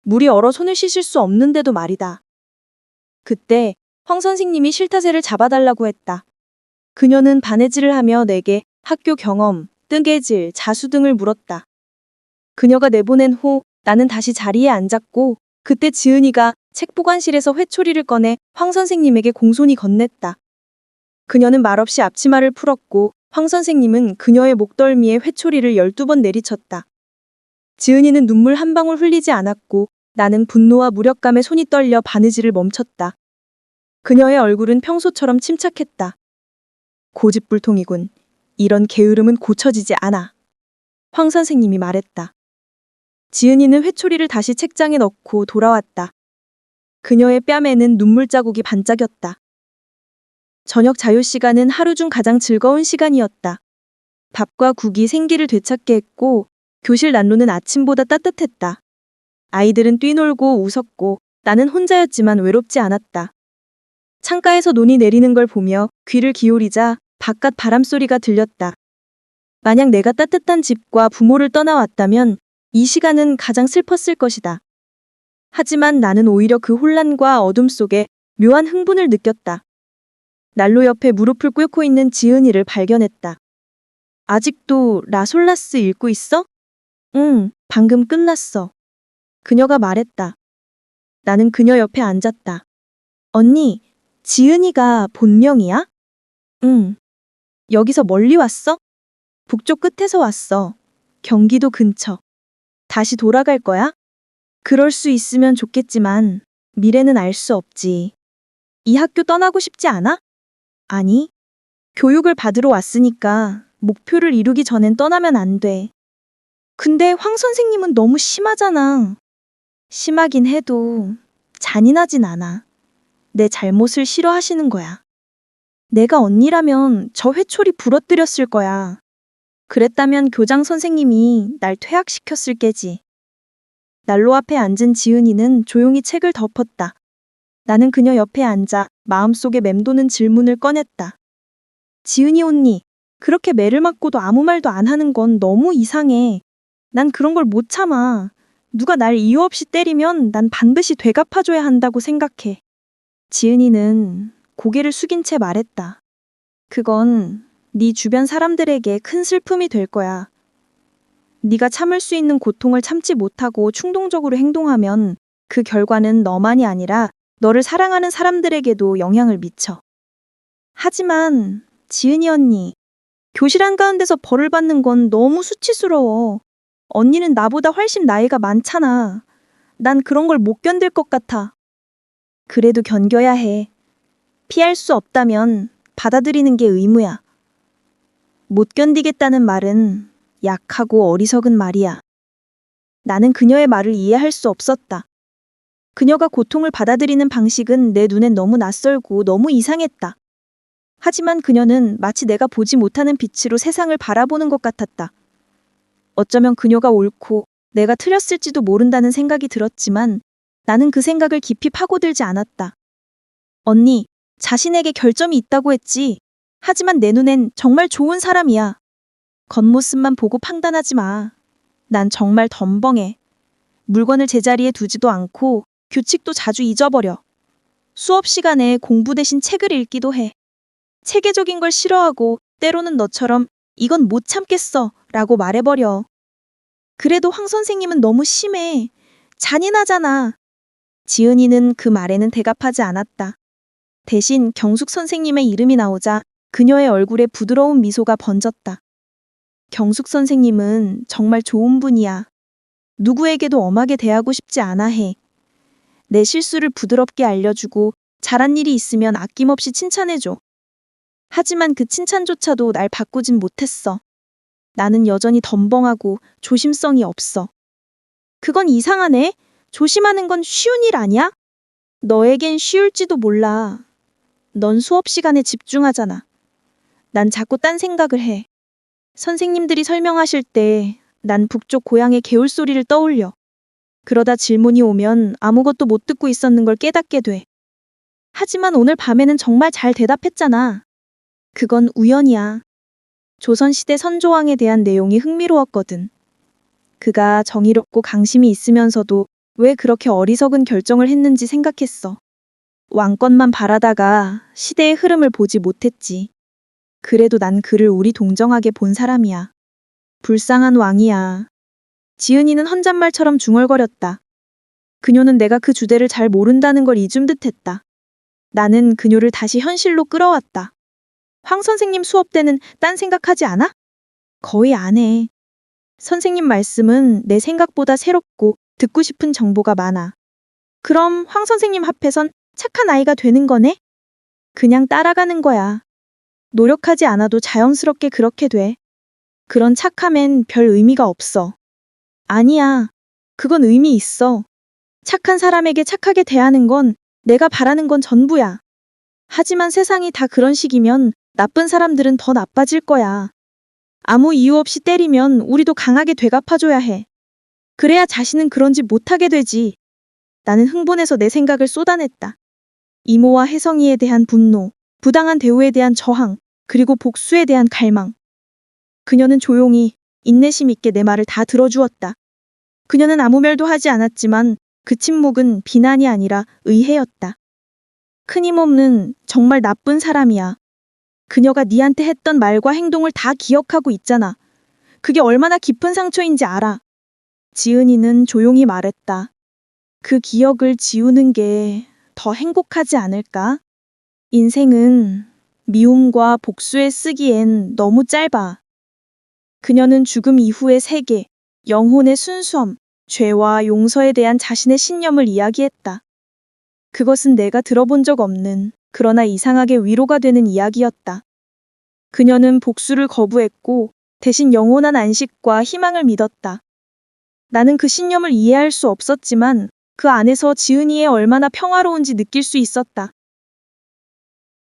물이 얼어 손을 씻을 수 없는데도 말이다. 그때 황 선생님이 실타새를 잡아달라고 했다. 그녀는 바느질을 하며 내게 학교 경험, 뜨개질, 자수 등을 물었다. 그녀가 내보낸 후 나는 다시 자리에 앉았고 그때 지은이가 책 보관실에서 회초리를 꺼내 황 선생님에게 공손히 건넸다. 그녀는 말없이 앞치마를 풀었고 황 선생님은 그녀의 목덜미에 회초리를 12번 내리쳤다. 지은이는 눈물 한 방울 흘리지 않았고 나는 분노와 무력감에 손이 떨려 바느질을 멈췄다. 그녀의 얼굴은 평소처럼 침착했다. 고집불통이군. 이런 게으름은 고쳐지지 않아. 황 선생님이 말했다. 지은이는 회초리를 다시 책장에 넣고 돌아왔다. 그녀의 뺨에는 눈물 자국이 반짝였다. 저녁 자유시간은 하루 중 가장 즐거운 시간이었다. 밥과 국이 생기를 되찾게 했고 교실 난로는 아침보다 따뜻했다. 아이들은 뛰놀고 웃었고 나는 혼자였지만 외롭지 않았다. 창가에서 눈이 내리는 걸 보며 귀를 기울이자 바깥 바람소리가 들렸다. 만약 내가 따뜻한 집과 부모를 떠나왔다면 이 시간은 가장 슬펐을 것이다. 하지만 나는 오히려 그 혼란과 어둠 속에 묘한 흥분을 느꼈다. 난로 옆에 무릎을 꿇고 있는 지은이를 발견했다. 아직도 라솔라스 읽고 있어? 응, 방금 끝났어. 그녀가 말했다. 나는 그녀 옆에 앉았다. 언니, 지은이가 본명이야? 응. 여기서 멀리 왔어? 북쪽 끝에서 왔어. 경기도 근처. 다시 돌아갈 거야? 그럴 수 있으면 좋겠지만 미래는 알 수 없지. 이 학교 떠나고 싶지 않아? 아니. 교육을 받으러 왔으니까 목표를 이루기 전엔 떠나면 안 돼. 근데 황 선생님은 너무 심하잖아. 심하긴 해도 잔인하진 않아. 내 잘못을 싫어하시는 거야. 내가 언니라면 저 회초리 부러뜨렸을 거야. 그랬다면 교장 선생님이 날 퇴학시켰을 게지. 난로 앞에 앉은 지은이는 조용히 책을 덮었다. 나는 그녀 옆에 앉아 마음속에 맴도는 질문을 꺼냈다. 지은이 언니, 그렇게 매를 맞고도 아무 말도 안 하는 건 너무 이상해. 난 그런 걸 못 참아. 누가 날 이유 없이 때리면 난 반드시 되갚아줘야 한다고 생각해. 지은이는 고개를 숙인 채 말했다. 그건 네 주변 사람들에게 큰 슬픔이 될 거야. 네가 참을 수 있는 고통을 참지 못하고 충동적으로 행동하면 그 결과는 너만이 아니라 너를 사랑하는 사람들에게도 영향을 미쳐. 하지만 지은이 언니, 교실 한가운데서 벌을 받는 건 너무 수치스러워. 언니는 나보다 훨씬 나이가 많잖아. 난 그런 걸 못 견딜 것 같아. 그래도 견뎌야 해. 피할 수 없다면 받아들이는 게 의무야. 못 견디겠다는 말은 약하고 어리석은 말이야. 나는 그녀의 말을 이해할 수 없었다. 그녀가 고통을 받아들이는 방식은 내 눈엔 너무 낯설고 너무 이상했다. 하지만 그녀는 마치 내가 보지 못하는 빛으로 세상을 바라보는 것 같았다. 어쩌면 그녀가 옳고 내가 틀렸을지도 모른다는 생각이 들었지만 나는 그 생각을 깊이 파고들지 않았다. 언니, 자신에게 결점이 있다고 했지. 하지만 내 눈엔 정말 좋은 사람이야. 겉모습만 보고 판단하지 마. 난 정말 덤벙해. 물건을 제자리에 두지도 않고 규칙도 자주 잊어버려. 수업 시간에 공부 대신 책을 읽기도 해. 체계적인 걸 싫어하고 때로는 너처럼 이건 못 참겠어 라고 말해버려. 그래도 황 선생님은 너무 심해. 잔인하잖아. 지은이는 그 말에는 대답하지 않았다. 대신 경숙 선생님의 이름이 나오자 그녀의 얼굴에 부드러운 미소가 번졌다. 경숙 선생님은 정말 좋은 분이야. 누구에게도 엄하게 대하고 싶지 않아 해. 내 실수를 부드럽게 알려주고 잘한 일이 있으면 아낌없이 칭찬해줘. 하지만 그 칭찬조차도 날 바꾸진 못했어. 나는 여전히 덤벙하고 조심성이 없어. 그건 이상하네. 조심하는 건 쉬운 일 아니야? 너에겐 쉬울지도 몰라. 넌 수업 시간에 집중하잖아. 난 자꾸 딴 생각을 해. 선생님들이 설명하실 때 난 북쪽 고향의 개울 소리를 떠올려. 그러다 질문이 오면 아무것도 못 듣고 있었는 걸 깨닫게 돼. 하지만 오늘 밤에는 정말 잘 대답했잖아. 그건 우연이야. 조선시대 선조왕에 대한 내용이 흥미로웠거든. 그가 정의롭고 강심이 있으면서도 왜 그렇게 어리석은 결정을 했는지 생각했어. 왕권만 바라다가 시대의 흐름을 보지 못했지. 그래도 난 그를 우리 동정하게 본 사람이야. 불쌍한 왕이야. 지은이는 혼잣말처럼 중얼거렸다. 그녀는 내가 그 주제를 잘 모른다는 걸 잊은 듯했다. 나는 그녀를 다시 현실로 끌어왔다. 황 선생님 수업 때는 딴 생각하지 않아? 거의 안 해. 선생님 말씀은 내 생각보다 새롭고 듣고 싶은 정보가 많아. 그럼 황 선생님 앞에선 착한 아이가 되는 거네? 그냥 따라가는 거야. 노력하지 않아도 자연스럽게 그렇게 돼. 그런 착함엔 별 의미가 없어. 아니야. 그건 의미 있어. 착한 사람에게 착하게 대하는 건 내가 바라는 건 전부야. 하지만 세상이 다 그런 식이면 나쁜 사람들은 더 나빠질 거야. 아무 이유 없이 때리면 우리도 강하게 되갚아줘야 해. 그래야 자신은 그런 짓 못하게 되지. 나는 흥분해서 내 생각을 쏟아냈다. 이모와 혜성이에 대한 분노, 부당한 대우에 대한 저항, 그리고 복수에 대한 갈망. 그녀는 조용히 인내심 있게 내 말을 다 들어주었다. 그녀는 아무 말도 하지 않았지만 그 침묵은 비난이 아니라 의해였다. 큰 힘없는 정말 나쁜 사람이야. 그녀가 네한테 했던 말과 행동을 다 기억하고 있잖아. 그게 얼마나 깊은 상처인지 알아. 지은이는 조용히 말했다. 그 기억을 지우는 게 더 행복하지 않을까? 인생은 미움과 복수에 쓰기엔 너무 짧아. 그녀는 죽음 이후의 세계, 영혼의 순수함, 죄와 용서에 대한 자신의 신념을 이야기했다. 그것은 내가 들어본 적 없는, 그러나 이상하게 위로가 되는 이야기였다. 그녀는 복수를 거부했고 대신 영원한 안식과 희망을 믿었다. 나는 그 신념을 이해할 수 없었지만 그 안에서 지은이의 얼마나 평화로운지 느낄 수 있었다.